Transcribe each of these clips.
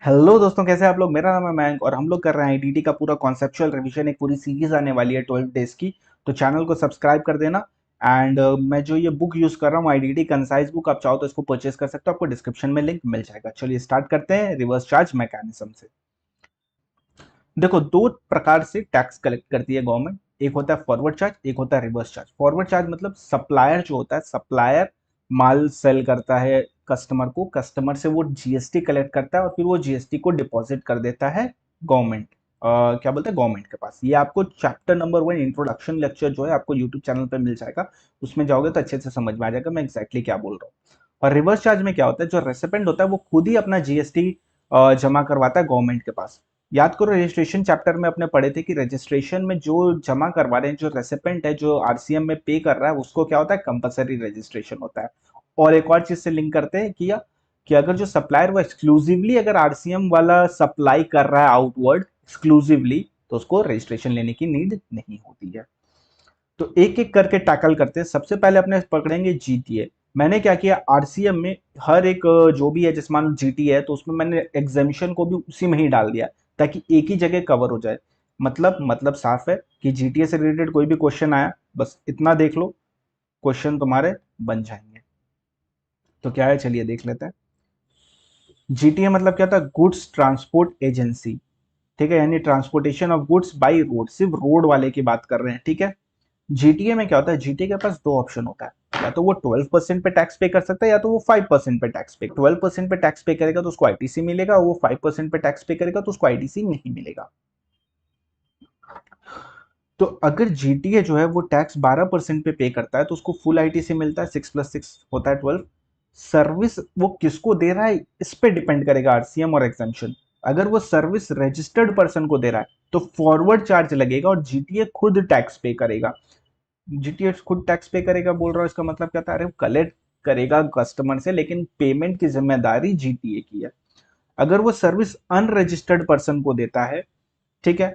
Hello दोस्तों, कैसे हैं आप लोग। मेरा नाम है मयंक और हम लोग कर रहे हैं आईटीटी का पूरा कॉन्सेप्चुअल रिवीजन। एक पूरी सीरीज आने वाली है 12 डेज की। तो चैनल को सब्सक्राइब कर देना। एंड मैं जो ये बुक यूज कर रहा हूँ आईटीटी कंसाइज बुक, आप चाहो तो इसको परचेज कर सकते हो, आपको डिस्क्रिप्शन में लिंक मिल जाएगा। चलिए स्टार्ट करते हैं रिवर्स चार्ज मैकेनिज्म से। देखो, दो प्रकार से टैक्स कलेक्ट करती है गवर्नमेंट। एक होता है फॉरवर्ड चार्ज, एक होता है रिवर्स चार्ज। फॉरवर्ड चार्ज मतलब सप्लायर जो होता है, सप्लायर माल सेल करता है कस्टमर को, कस्टमर से वो जीएसटी कलेक्ट करता है और फिर वो जीएसटी को डिपॉजिट कर देता है गवर्नमेंट, क्या बोलते हैं, गवर्नमेंट के पास। ये आपको चैप्टर नंबर 1 इंट्रोडक्शन लेक्चर जो है आपको यूट्यूब चैनल पे मिल जाएगा। उसमें जाओगे तो अच्छे से समझ में आ जाएगा मैं एग्जैक्टली क्या बोल रहा हूँ। और रिवर्स चार्ज में क्या होता है, जो रेसिपेंट होता है वो खुद ही अपना जीएसटी जमा करवाता है गवर्नमेंट के पास। याद करो, रजिस्ट्रेशन चैप्टर में अपने पढ़े थे कि रजिस्ट्रेशन में जो जमा करवा रहे हैं, जो रेसिपेंट है, जो आरसीएम में पे कर रहा है, उसको क्या होता है, कंपलसरी रजिस्ट्रेशन होता है। और एक और चीज से लिंक करते हैं कि अगर जो सप्लायर वो एक्सक्लूसिवली अगर आरसीएम वाला सप्लाई कर रहा है आउटवर्ड एक्सक्लूसिवली, तो उसको रजिस्ट्रेशन लेने की नीड नहीं होती है। तो एक एक करके टैकल करते हैं। सबसे पहले अपने पकड़ेंगे जीटीए। मैंने क्या किया, आरसीएम में हर एक जो भी है, जैसे मान लो जीटीए है तो उसमें मैंने एग्जामिशन को भी उसी में ही डाल दिया, ताकि एक ही जगह कवर हो जाए। मतलब साफ है कि जीटीए से रिलेटेड कोई भी क्वेश्चन आया, बस इतना देख लो, क्वेश्चन तुम्हारे बन जाएंगे। तो क्या है, चलिए देख लेते हैं। जीटीए मतलब क्या था, गुड्स ट्रांसपोर्ट एजेंसी। ठीक है, यानी transportation of goods by road, सिर्फ रोड वाले की बात कर रहे हैं। ठीक है। जीटीए में क्या होता है, जीटीए के पास दो ऑप्शन होता है, या तो वो 12% पे टैक्स पे कर सकता है, या तो वो 5% पे टैक्स पे। 12% पे टैक्स पे करेगा तो उसको आईटीसी मिलेगा, वो 5% पे टैक्स पे करेगा तो उसको आईटीसी नहीं मिलेगा। तो अगर जीटीए जो है वो टैक्स 12% पे करता है तो उसको फुल आईटीसी मिलता है, 6+6 होता है 12। सर्विस वो किसको दे रहा है इस पे डिपेंड करेगा आरसीएम और एग्जाम्पशन। अगर वो सर्विस रजिस्टर्ड पर्सन को दे रहा है तो फॉरवर्ड चार्ज लगेगा और जीटीए खुद टैक्स पे करेगा। जीटीए खुद टैक्स पे करेगा बोल रहा हूँ, इसका मतलब क्या था, अरे कलेक्ट करेगा कस्टमर से, लेकिन पेमेंट की जिम्मेदारी जीटीए की है। अगर वो सर्विस अनरजिस्टर्ड पर्सन को देता है, ठीक है,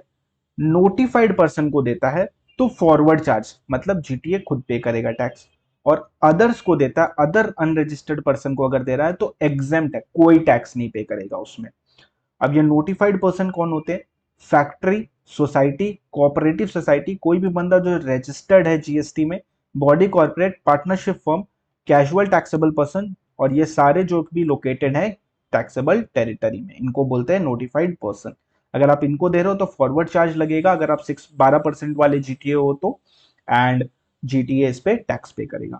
नोटिफाइड पर्सन को देता है, तो फॉरवर्ड चार्ज मतलब जीटीए खुद पे करेगा टैक्स। और अदर्स को देता है, अदर अनरजिस्टर्ड पर्सन को अगर दे रहा है तो एग्जेम्प्ट है, कोई टैक्स नहीं पे करेगा उसमें। अब ये नोटिफाइड पर्सन कौन होते हैं, फैक्ट्री, सोसाइटी, कोऑपरेटिव सोसाइटी, कोई भी बंदा जो रजिस्टर्ड है जीएसटी में, body corporate, partnership firm, casual taxable person, और ये सारे जो भी लोकेटेड है टैक्सेबल टेरिटरी में, इनको बोलते हैं नोटिफाइड पर्सन। अगर आप इनको दे रहे हो तो फॉरवर्ड चार्ज लगेगा, अगर आप 12% वाले जीटीए हो तो। एंड जीटीए इस पे टैक्स पे करेगा।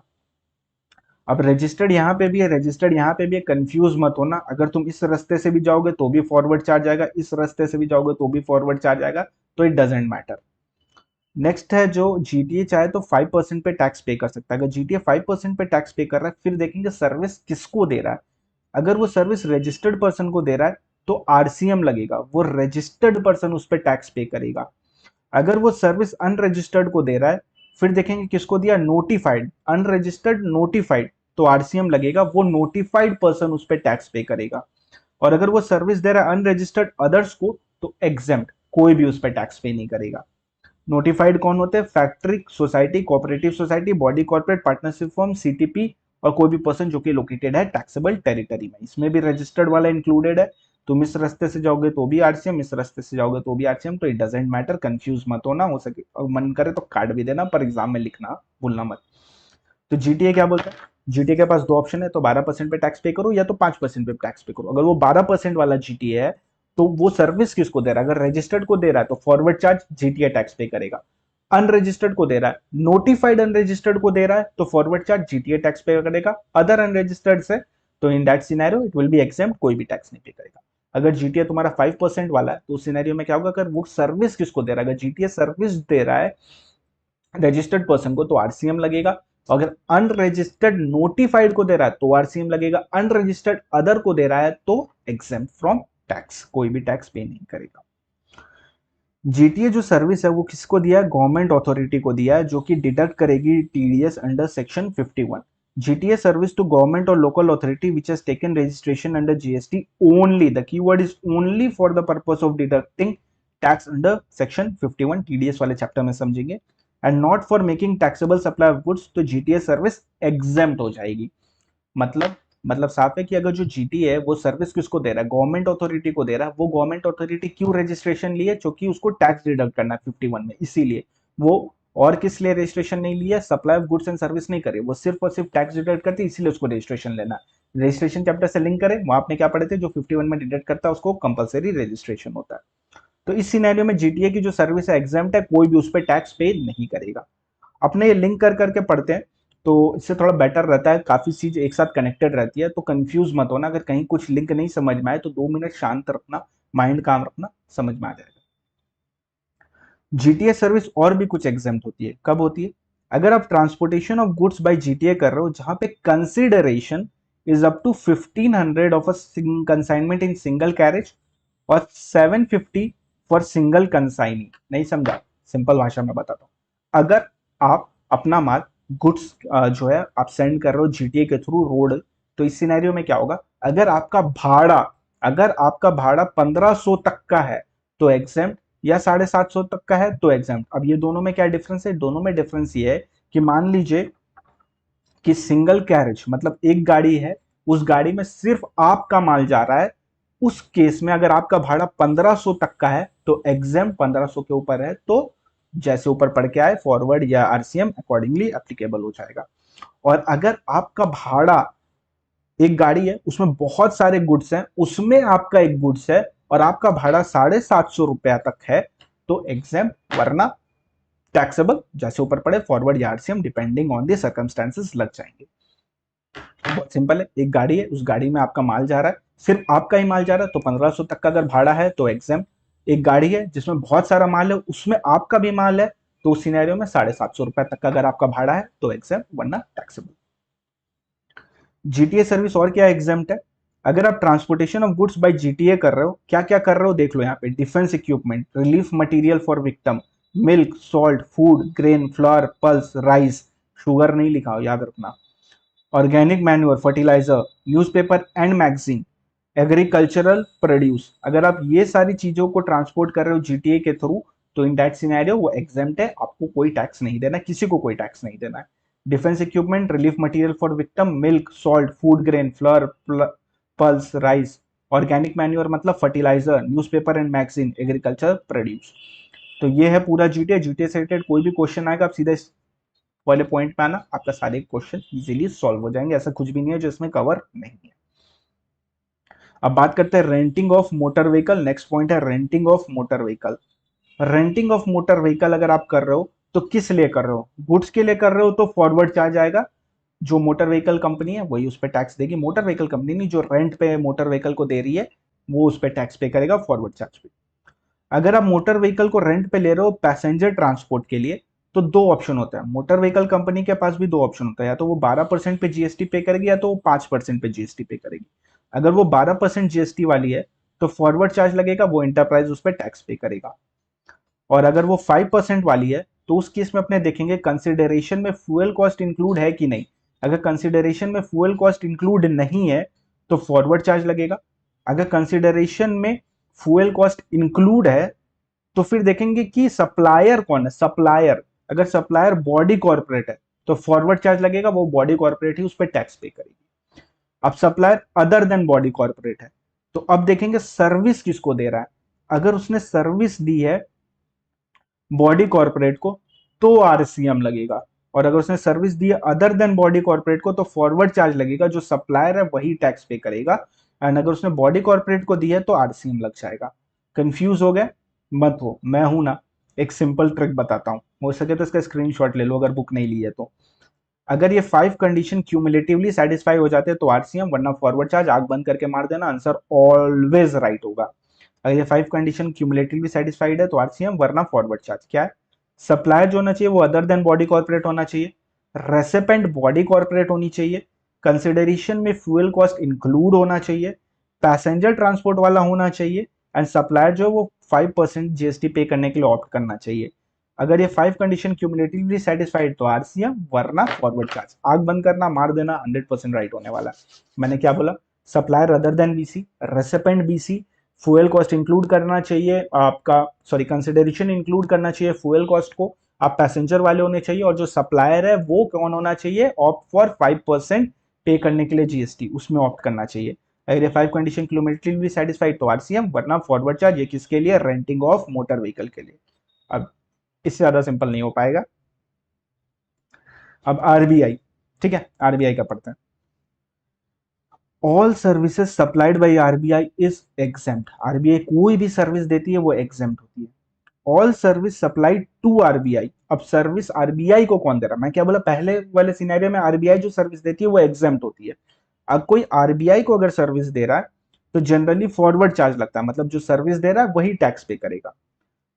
अब रजिस्टर्ड यहाँ पे भी है, रजिस्टर्ड यहाँ पे भी है, कंफ्यूज मत होना। अगर तुम इस रास्ते से भी जाओगे तो भी फॉरवर्ड चार्ज आएगा, इस रास्ते से भी जाओगे तो भी फॉरवर्ड चार्ज आएगा, तो इट डजेंट मैटर। नेक्स्ट है जो जीटीए चाहे तो 5% पे टैक्स पे कर सकता है। अगर जीटीए 5% पे टैक्स पे कर रहा है, फिर देखेंगे सर्विस किसको दे रहा है। अगर वो सर्विस रजिस्टर्ड पर्सन को दे रहा है तो आरसीएम लगेगा, वो रजिस्टर्ड पर्सन उस पर टैक्स पे करेगा। अगर वो सर्विस अनरजिस्टर्ड को दे रहा है, फिर देखेंगे किसको दिया, नोटिफाइड, अनरजिस्टर्ड नोटिफाइड, तो आरसीएम लगेगा, वो नोटिफाइड पर्सन उस पर टैक्स पे करेगा। और अगर वो सर्विस दे रहा है अनरजिस्टर्ड अदर्स को, तो एग्जेम्प्ट, कोई भी उस पर टैक्स पे नहीं करेगा। नोटिफाइड कौन होते हैं, factory, society, cooperative society, body corporate, partnership firm, CTP, और कोई भी पर्सन जो कि लोकेटेड है टैक्सेबल टेरिटरी में। इसमें भी रजिस्टर्ड वाला इंक्लूडेड है। तुम इस रास्ते से जाओगे तो भी आरसीएम, इस रास्ते से जाओगे तो भी आरसीएम, तो इट डजेंट मैटर, कंफ्यूज मत होना। हो सके और मन करे तो काट भी देना, पर एग्जाम में लिखना भूलना मत। तो जीटीए क्या बोलता है, जीटीए के पास दो ऑप्शन है, तो 12% पे टैक्स पे करो या तो 5% पे टैक्स पे करो। अगर वो 12% वाला जीटीए है तो वो सर्विस किसको दे रहा है, अगर रजिस्टर्ड को दे रहा है तो फॉरवर्ड चार्ज जीटीए टैक्स पे करेगा। अनरजिस्टर्ड को दे रहा है, नोटिफाइड अनरजिस्टर्ड को दे रहा है, तो फॉरवर्ड चार्ज जीटीए टैक्स पे करेगा। अदर अनरजिस्टर्ड से, तो in that scenario it will be exempt, कोई भी टैक्स नहीं पे करेगा। अगर जीटीए तुम्हारा 5% वाला है तो उस सिनेरियो में क्या होगा, अगर वो सर्विस किसको दे रहा है, अगर जीटीए सर्विस दे रहा है रजिस्टर्ड पर्सन को, तो आरसीएम लगेगा। अगर अनरजिस्टर्ड नोटिफाइड को दे रहा है तो आरसीएम लगेगा, अनरजिस्टर्ड अदर को दे रहा है तो एग्जेम्प्ट फ्रॉम टैक्स, कोई भी टैक्स पे नहीं करेगा। जीटीए जो सर्विस है वो किसको दिया है, गवर्नमेंट अथॉरिटी को दिया है, जो कि डिडक्ट करेगी TDS under section 51। GTA service to government और local authority which has taken registration under GST only, the keyword is only, for the purpose of deducting tax under section 51, TDS वाले chapter में समझेंगे, and not for making taxable supply of goods, तो GTA service exempt हो जाएगी। मतलब मतलब साफ है कि अगर जो जीटी है वो सर्विस किसको दे रहा है, गवर्नमेंट अथॉरिटी को दे रहा है। वो गवर्नमेंट अथॉरिटी क्यों रजिस्ट्रेशन लिए, क्योंकि उसको टैक्स डिडक्ट करना है 51 में, इसीलिए वो। और किस लिए रजिस्ट्रेशन नहीं लिया, supply of goods and service नहीं करे, वो सिर्फ और सिर्फ टैक्स डिडक्ट करती है, इसीलिए उसको रजिस्ट्रेशन लेना है। रजिस्ट्रेशन चैप्टर से लिंक करें, वहां आपने क्या पढ़े थे, जो 51 में डिडक्ट करता है उसको कंपलसरी रजिस्ट्रेशन होता है। तो इस सिनेरियो में जीटीए की जो सर्विस है एग्जाम्प्ट है, कोई भी उस पर टैक्स पे नहीं करेगा। अपने ये लिंक कर करके पढ़ते हैं तो इससे थोड़ा बेटर रहता है, काफी चीज एक साथ कनेक्टेड रहती है, तो कंफ्यूज मत होना। अगर कहीं कुछ लिंक नहीं समझ में आए तो 2 मिनट शांत रखना, माइंड काम रखना, समझ में आ जाएगा। जीटीए सर्विस और भी कुछ एग्जाम्प्ट होती है, कब होती है, अगर आप transportation of goods by GTA कर रहे हो जहां पे consideration is up to 1500 of a consignment in single carriage और 750 फॉर सिंगल कंसाइनी। नहीं समझा, सिंपल भाषा में बताता हूं। अगर आप अपना माल गुड्स जो है आप सेंड कर रहे हो जीटीए के थ्रू रोड, तो इस सिनेरियो में क्या होगा, अगर आपका भाड़ा 1500 तक का है तो एग्जाम्प्ट, या 750 तक का है तो एग्जाम्प्ट। अब ये दोनों में क्या डिफरेंस है, दोनों में डिफरेंस ये है कि मान लीजिए कि सिंगल कैरेज मतलब एक गाड़ी है, उस गाड़ी में सिर्फ आपका माल जा रहा है, उस केस में अगर आपका भाड़ा 1500 तक का है तो एग्जाम 1500 के ऊपर है तो जैसे ऊपर पढ़ के आए फॉरवर्ड या आरसीएम अकॉर्डिंगली एप्लीकेबल हो जाएगा। और अगर आपका भाड़ा, एक गाड़ी है उसमें बहुत सारे गुड्स हैं, उसमें आपका एक गुड्स है और आपका भाड़ा 750 रुपया तक है तो एग्जाम, वरना टैक्सेबल, जैसे ऊपर पड़े फॉरवर्ड या RCM depending on the circumstances लग जाएंगे। बहुत सिंपल है, एक गाड़ी है उस गाड़ी में आपका माल जा रहा है, सिर्फ आपका ही माल जा रहा है तो 1500 तक का अगर भाड़ा है तो एग्जाम। एक गाड़ी है जिसमें बहुत सारा माल है उसमें आपका भी माल है तो उस सिनेरियो में 750 रुपए तक का अगर आपका भाड़ा है तो एग्जाम, वरना टैक्सेबल। जीटीए सर्विस और क्या एग्जाम्प्ट है, अगर आप transportation of goods by GTA कर रहे हो, क्या क्या कर रहे हो देख लो यहाँ पे, defence equipment, relief material for victim, milk, salt, food, grain, flour, pulse, rice, sugar नहीं लिखा हो याद रखना, organic manure, fertiliser, newspaper and magazine, agricultural produce. अगर आप ये सारी चीजों को ट्रांसपोर्ट कर रहे हो जीटीए के थ्रू तो इन दैट सिनेरियो वो एग्जाम्प्ट है, आपको कोई टैक्स नहीं देना, किसी को कोई टैक्स नहीं देना है। Defence equipment, relief material for victim, milk, salt, food grain, flour, pulse, rice, organic manure मतलब fertiliser, newspaper and magazine, agriculture produce. तो ये है पूरा जीटीए। जीटीए से रिलेटेड कोई भी क्वेश्चन आएगा आप सीधा इस वाले पॉइंट पे आना, आपका सारे क्वेश्चन इजीली सॉल्व हो जाएंगे, ऐसा कुछ भी नहीं है जो इसमें कवर नहीं है। अब बात करते हैं renting of motor vehicle. Next point है renting of motor vehicle. Renting of motor vehicle अगर आप कर रहे हो तो किस लिए कर रहे हो, गुड्स के लिए कर रहे हो तो फॉरवर्ड चार्ज आएगा, जो मोटर व्हीकल कंपनी है वही उस पर टैक्स देगी, मोटर व्हीकल कंपनी नहीं, जो रेंट पे मोटर व्हीकल को दे रही है वो उस पर टैक्स पे करेगा फॉरवर्ड चार्ज पे। अगर आप मोटर व्हीकल को रेंट पे ले रहे हो पैसेंजर ट्रांसपोर्ट के लिए तो दो ऑप्शन होता है, मोटर व्हीकल कंपनी के पास भी दो ऑप्शन होता है, या तो वो 12% पे जीएसटी पे करेगी या तो वो 5% पे जीएसटी पे करेगी। अगर वो 12% जीएसटी वाली है तो फॉरवर्ड चार्ज लगेगा, वो एंटरप्राइज उस पर टैक्स पे करेगा। और अगर वो 5% वाली है तो उस केस में अपने देखेंगे कंसिडरेशन में फ्यूल कॉस्ट इंक्लूड है कि नहीं। अगर कंसिडरेशन में फ्यूल कॉस्ट इंक्लूड नहीं है तो फॉरवर्ड चार्ज लगेगा। अगर कंसिडरेशन में फ्यूल कॉस्ट इंक्लूड है तो फिर देखेंगे कि सप्लायर कौन है, सप्लायर, अगर सप्लायर बॉडी कॉर्पोरेट है तो फॉरवर्ड चार्ज लगेगा, वो बॉडी कॉर्पोरेट ही उस पर टैक्स पे करेगी। अब supplier other than body corporate है तो अब देखेंगे सर्विस किसको दे रहा है, अगर उसने सर्विस दी है बॉडी कॉर्पोरेट को तो आरसीएम लगेगा, और अगर उसने सर्विस दी है अदर देन बॉडी कॉर्पोरेट को तो फॉरवर्ड चार्ज लगेगा, जो सप्लायर है वही टैक्स पे करेगा। एंड अगर उसने बॉडी कॉर्पोरेट को दी है तो आरसीएम लग जाएगा। कंफ्यूज हो गए मत हो, मैं हूं ना, एक सिंपल ट्रिक बताता हूं, हो सके तो इसका स्क्रीनशॉट ले लो अगर बुक नहीं ली है तो। अगर ये 5 कंडीशन क्यूमुलेटिवली सेटिस्फाई हो जाते हैं तो आरसीएम, वरना फॉरवर्ड चार्ज, आग बंद करके मार देना, आंसर ऑलवेज राइट होगा। अगर ये 5 कंडीशन क्यूमुलेटिवली सेटिस्फाइड है तो आरसीएम, वरना फॉरवर्ड चार्ज। क्या है, सप्लायर जो होना चाहिए वो अदर देन बॉडी कॉर्पोरेट होना चाहिए, रेसिपेंट बॉडी कॉर्पोरेट होनी चाहिए, कंसिडरेशन में फ्यूल कॉस्ट इंक्लूड होना चाहिए, पैसेंजर ट्रांसपोर्ट वाला होना चाहिए, एंड सप्लायर जो है वो 5% जीएसटी पे करने के लिए ऑप्ट करना चाहिए। अगर ये 5 कंडीशन क्यूमुलेटिवली सेटिस्फाइड तो आरसीएम, वरना फॉरवर्ड चार्ज। आग बंद करना, मार देना, 100% राइट होने वाला है। मैंने क्या बोला, supplier other than BC, recipient BC, fuel cost include करना चाहिए आपका, सॉरी कंसिडरेशन इंक्लूड करना चाहिए फ्यूल कॉस्ट को, आप पैसेंजर वाले होने चाहिए, और जो सप्लायर है वो कौन होना चाहिए, ऑप्ट फॉर 5% पे करने के लिए जीएसटी, उसमें ऑप्ट करना चाहिए। अगर ये 5 कंडीशन क्यूमुलेटिवली साटिस्फाइड तो आरसीएम, वरना फॉरवर्ड चार्ज। ये किसके लिए? रेंटिंग ऑफ मोटर व्हीकल के लिए। अब इससे ज्यादा सिंपल नहीं हो पाएगा। अब आरबीआई, ठीक है, आरबीआई का पढ़ते हैं। All services supplied by RBI is exempt. RBI कोई भी सर्विस देती है वो एग्जेम्प्ट होती है। All service supplied to RBI. अब सर्विस आरबीआई को कौन दे रहा है? मैं क्या बोला, पहले वाले सिनेरियो में आरबीआई जो सर्विस देती है वो एग्जेम्प्ट होती है। अब कोई आरबीआई को अगर सर्विस दे रहा है तो जनरली फॉरवर्ड चार्ज लगता है, मतलब जो सर्विस दे रहा है वही टैक्स पे करेगा।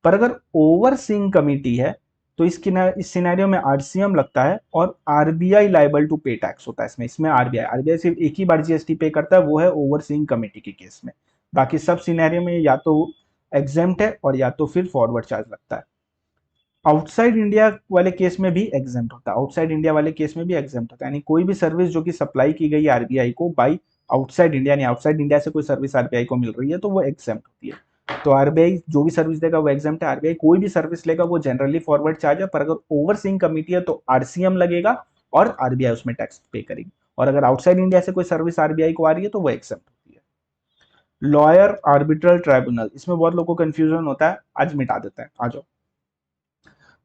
पर अगर ओवरसीइंग कमिटी है तो इस सिनेरियो में आरसीएम लगता है और आरबीआई लाइबल टू पे टैक्स होता है। इसमें आरबीआई आरबीआई सिर्फ एक ही बार जीएसटी पे करता है, वो है ओवरसीइंग कमिटी के केस में। बाकी सब सिनेरियो में या तो एग्जेम्प्ट है और या तो फिर फॉरवर्ड चार्ज लगता है। आउटसाइड इंडिया वाले केस में भी एग्जेम्प्ट होता है, आउटसाइड इंडिया वाले केस में भी एग्जेम्प्ट होता है, यानी कोई भी सर्विस जो कि सप्लाई की गई आरबीआई को बाई आउटसाइड इंडिया, यानी आउटसाइड इंडिया से कोई सर्विस आरबीआई को मिल रही है तो वो एग्जेम्प्ट होती है। तो आरबीआई जो भी सर्विस देगा वो एग्जेम्प्ट है, आरबीआई कोई भी सर्विस लेगा वो जनरली फॉरवर्ड चार्ज है, पर अगर ओवरसीइंग कमिटी है तो आरसीएम लगेगा और आरबीआई उसमें टैक्स पे करेगी। और अगर आउटसाइड इंडिया से कोई सर्विस आरबीआई को आ रही है तो वो एग्जेम्प्ट होती है। लॉयर आर्बिट्रल ट्राइब्यूनल, इसमें बहुत लोगों को कंफ्यूजन होता है, आज मिटा देते हैं, आ जाओ।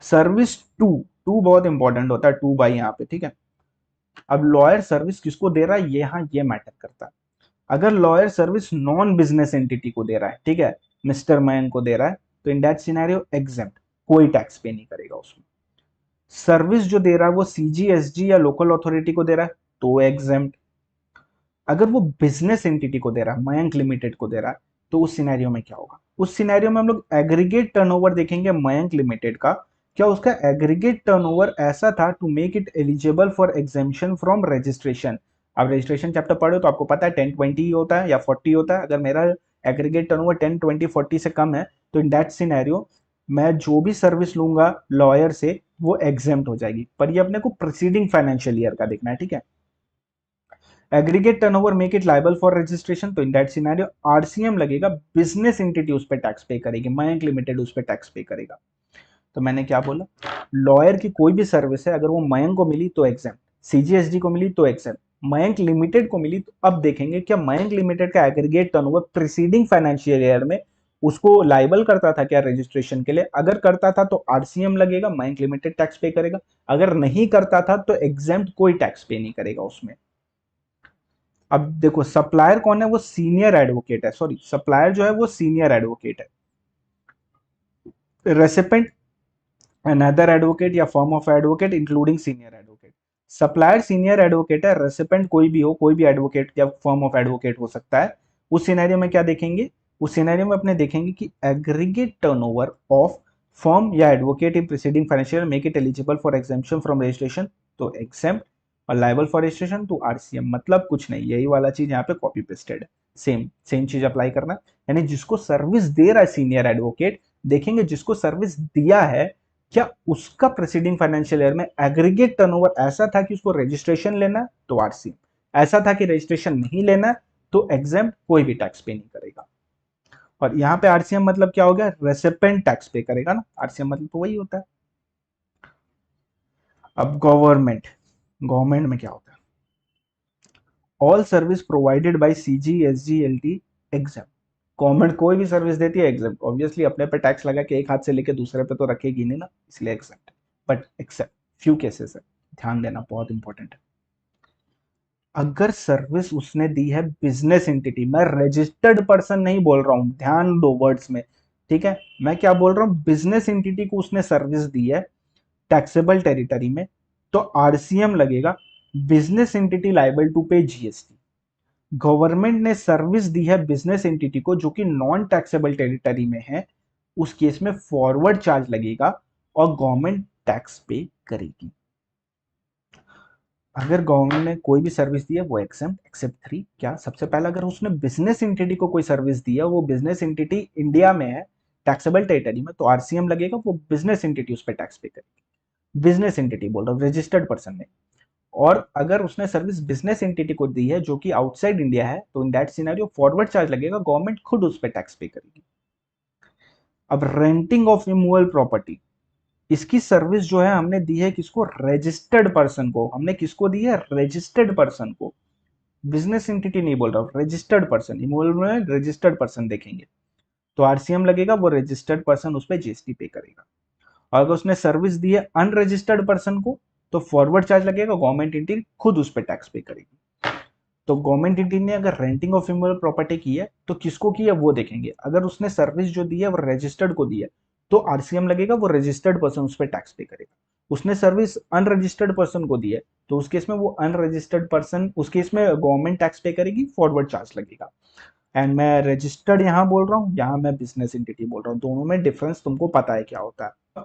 सर्विस टू, टू बहुत इंपॉर्टेंट होता है, टू बाई यहाँ पे, ठीक है। अब लॉयर सर्विस किसको दे रहा है, यहाँ ये मैटर करता है। अगर lawyer service non business entity को दे रहा है, ठीक है, मिस्टर मयंक को दे रहा है, तो इन दैट सिनेरियो एग्जेम्प्ट, कोई टैक्स पे नहीं करेगा उसमें। सर्विस जो दे रहा है वो सीजीएसजी या लोकल अथॉरिटी को दे रहा है तो एग्जेम्प्ट। अगर वो बिजनेस एंटिटी को दे रहा है, मयंक लिमिटेड को दे रहा है, तो उस सिनेरियो में क्या होगा? उस सिनेरियो में हम लोग एग्रीगेट टर्नओवर देखेंगे मयंक लिमिटेड का। क्या उसका एग्रीगेट टर्नओवर ऐसा था to make it eligible for exemption from registration? आप रजिस्ट्रेशन चैप्टर पढ़े तो आपको पता है 10-20 होता है या 40 होता है। अगर मेरा एग्रीगेट टर्नओवर 10-20-40 से कम है तो इन दैट सिनेरियो मैं जो भी सर्विस लूंगा लॉयर से वो एग्जेम्प्ट हो जाएगी। पर ये अपने को प्रीसीडिंग फाइनेंशियल ईयर का देखना है, ठीक है। Aggregate turnover make it liable for registration, तो इन दैट सिनेरियो आरसीएम लगेगा, बिजनेस एंटिटी उस पर टैक्स पे करेगी, मयंक लिमिटेड उस पर टैक्स पे करेगा। तो मैंने क्या बोला, लॉयर की कोई भी सर्विस है अगर वो मयंक को मिली तो एग्जेम्प्ट, सीजीएसडी को मिली तो एग्जेम्प्ट, मयंक लिमिटेड को मिली तो अब देखेंगे क्या मयंक लिमिटेड का aggregate turnover preceding financial year में उसको लाइबल करता था क्या रजिस्ट्रेशन के लिए? अगर करता था तो आरसीएम लगेगा, मयंक लिमिटेड टैक्स पे करेगा। अगर नहीं करता था तो एग्जेम्प्ट, कोई टैक्स पे नहीं करेगा उसमें। अब देखो सप्लायर कौन है, वो सीनियर एडवोकेट है, सॉरी सप्लायर जो है वो सीनियर एडवोकेट है। रेसिपेंट अनदर एडवोकेट या firm of advocate including senior advocate. Supplier senior advocate है, रेसिपेंट कोई भी हो, कोई भी एडवोकेट या फर्म ऑफ एडवोकेट हो सकता है। उस सिनेरियो में क्या देखेंगे, उस सिनेरियो में अपने देखेंगे कि एग्रीगेट टर्नओवर ऑफ फर्म या advocate in preceding financial make it eligible for exemption from registration, तो एग्जेम्प्ट, और liable for registration to RCM. मतलब कुछ नहीं, यही वाला चीज यहाँ पे कॉपी पेस्टेड है, सेम सेम चीज अप्लाई करना। यानी जिसको सर्विस दे रहा है सीनियर एडवोकेट, देखेंगे जिसको सर्विस दिया है क्या उसका प्रीसीडिंग फाइनेंशियल ईयर में एग्रीगेट टर्नओवर ऐसा था कि उसको रजिस्ट्रेशन लेना तो आरसीएम, ऐसा था कि रजिस्ट्रेशन नहीं लेना तो एग्जेम्प्ट, कोई भी टैक्स पे नहीं करेगा। और यहाँ पे आरसीएम मतलब क्या हो गया, रेसिपेंट टैक्स पे करेगा ना, आरसीएम मतलब तो वही होता है। अब गवर्नमेंट, गवर्नमेंट में क्या होता है, ऑल सर्विस प्रोवाइडेड बाय सीजीएसजीएलटी एग्जेम्प्ट। गवर्नमेंट कोई भी सर्विस देती है एग्जेम्प्ट, ऑब्वियसली अपने पे टैक्स लगा के एक हाथ से लेके दूसरे पे तो रखेगी नहीं ना, इसलिए exempt. But except few cases है, ध्यान देना बहुत इंपॉर्टेंट है। अगर सर्विस उसने दी है बिजनेस एंटिटी, मैं रजिस्टर्ड पर्सन नहीं बोल रहा हूं, ध्यान दो वर्ड्स में, ठीक है। मैं क्या बोल रहा हूं, बिजनेस एंटिटी को उसने सर्विस दी है टैक्सेबल टेरिटरी में, तो आरसीएम लगेगा, business entity liable to pay GST. Government ने सर्विस दी है बिजनेस एंटिटी को जो कि नॉन टैक्सेबल टेरिटरी में है, उस केस में फॉरवर्ड चार्ज लगेगा और गवर्नमेंट टैक्स पे करेगी। अगर गवर्नमेंट ने कोई भी सर्विस दी है वो एक्सेप्ट, एक्सेप्ट 3 क्या, सबसे पहले अगर उसने बिजनेस एंटिटी को कोई सर्विस दी है, वो बिजनेस एंटिटी इंडिया में है टैक्सेबल टेरिटरी में, तो आरसीएम लगेगा, वो बिजनेस एंटिटी उस पर टैक्स पे करेगी। बिजनेस एंटिटी बोल रहा हूँ, रजिस्टर्ड पर्सन ने। और अगर उसने सर्विस बिजनेस एंटिटी को दी है जो कि आउटसाइड इंडिया है, तो in that scenario forward charge लगेगा, गवर्नमेंट खुद उस पर टैक्स पे करेगी। अब रेंटिंग ऑफ इमूवेबल प्रॉपर्टी, इसकी सर्विस जो है हमने दी है किसको, रजिस्टर्ड पर्सन को। हमने किसको दी है, रजिस्टर्ड पर्सन को। बिजनेस एंटिटी नहीं बोल रहा हूँ, रजिस्टर्ड पर्सन, इन्वॉल्व में रजिस्टर्ड पर्सन देखेंगे तो आरसीएम लगेगा, वो रजिस्टर्ड पर्सन उस पर जीएसटी पे करेगा। और अगर उसने सर्विस दी है अनरजिस्टर्ड पर्सन को तो फॉरवर्ड चार्ज लगेगा, गवर्नमेंट एंटिटी खुद उस पर टैक्स पे करेगी। तो गवर्नमेंट एंटिटी ने अगर रेंटिंग ऑफ इमूवेबल प्रॉपर्टी की है तो किसको की है वो देखेंगे। अगर उसने सर्विस जो दी है वो रजिस्टर्ड को दी है तो आरसीएम लगेगा, वो रजिस्टर्ड पर्सन उस पर टैक्स पे करेगा। उसने सर्विस अनरजिस्टर्ड पर्सन को दी है तो उस केस में वो अनरजिस्टर्ड पर्सन, उस केस में गवर्नमेंट टैक्स पे करेगी, फॉरवर्ड चार्ज लगेगा। एंड मैं रजिस्टर्ड यहाँ बोल रहा हूँ, यहाँ मैं बिजनेस एंटिटी बोल रहा हूँ, दोनों में डिफरेंस तुमको पता है क्या होता है।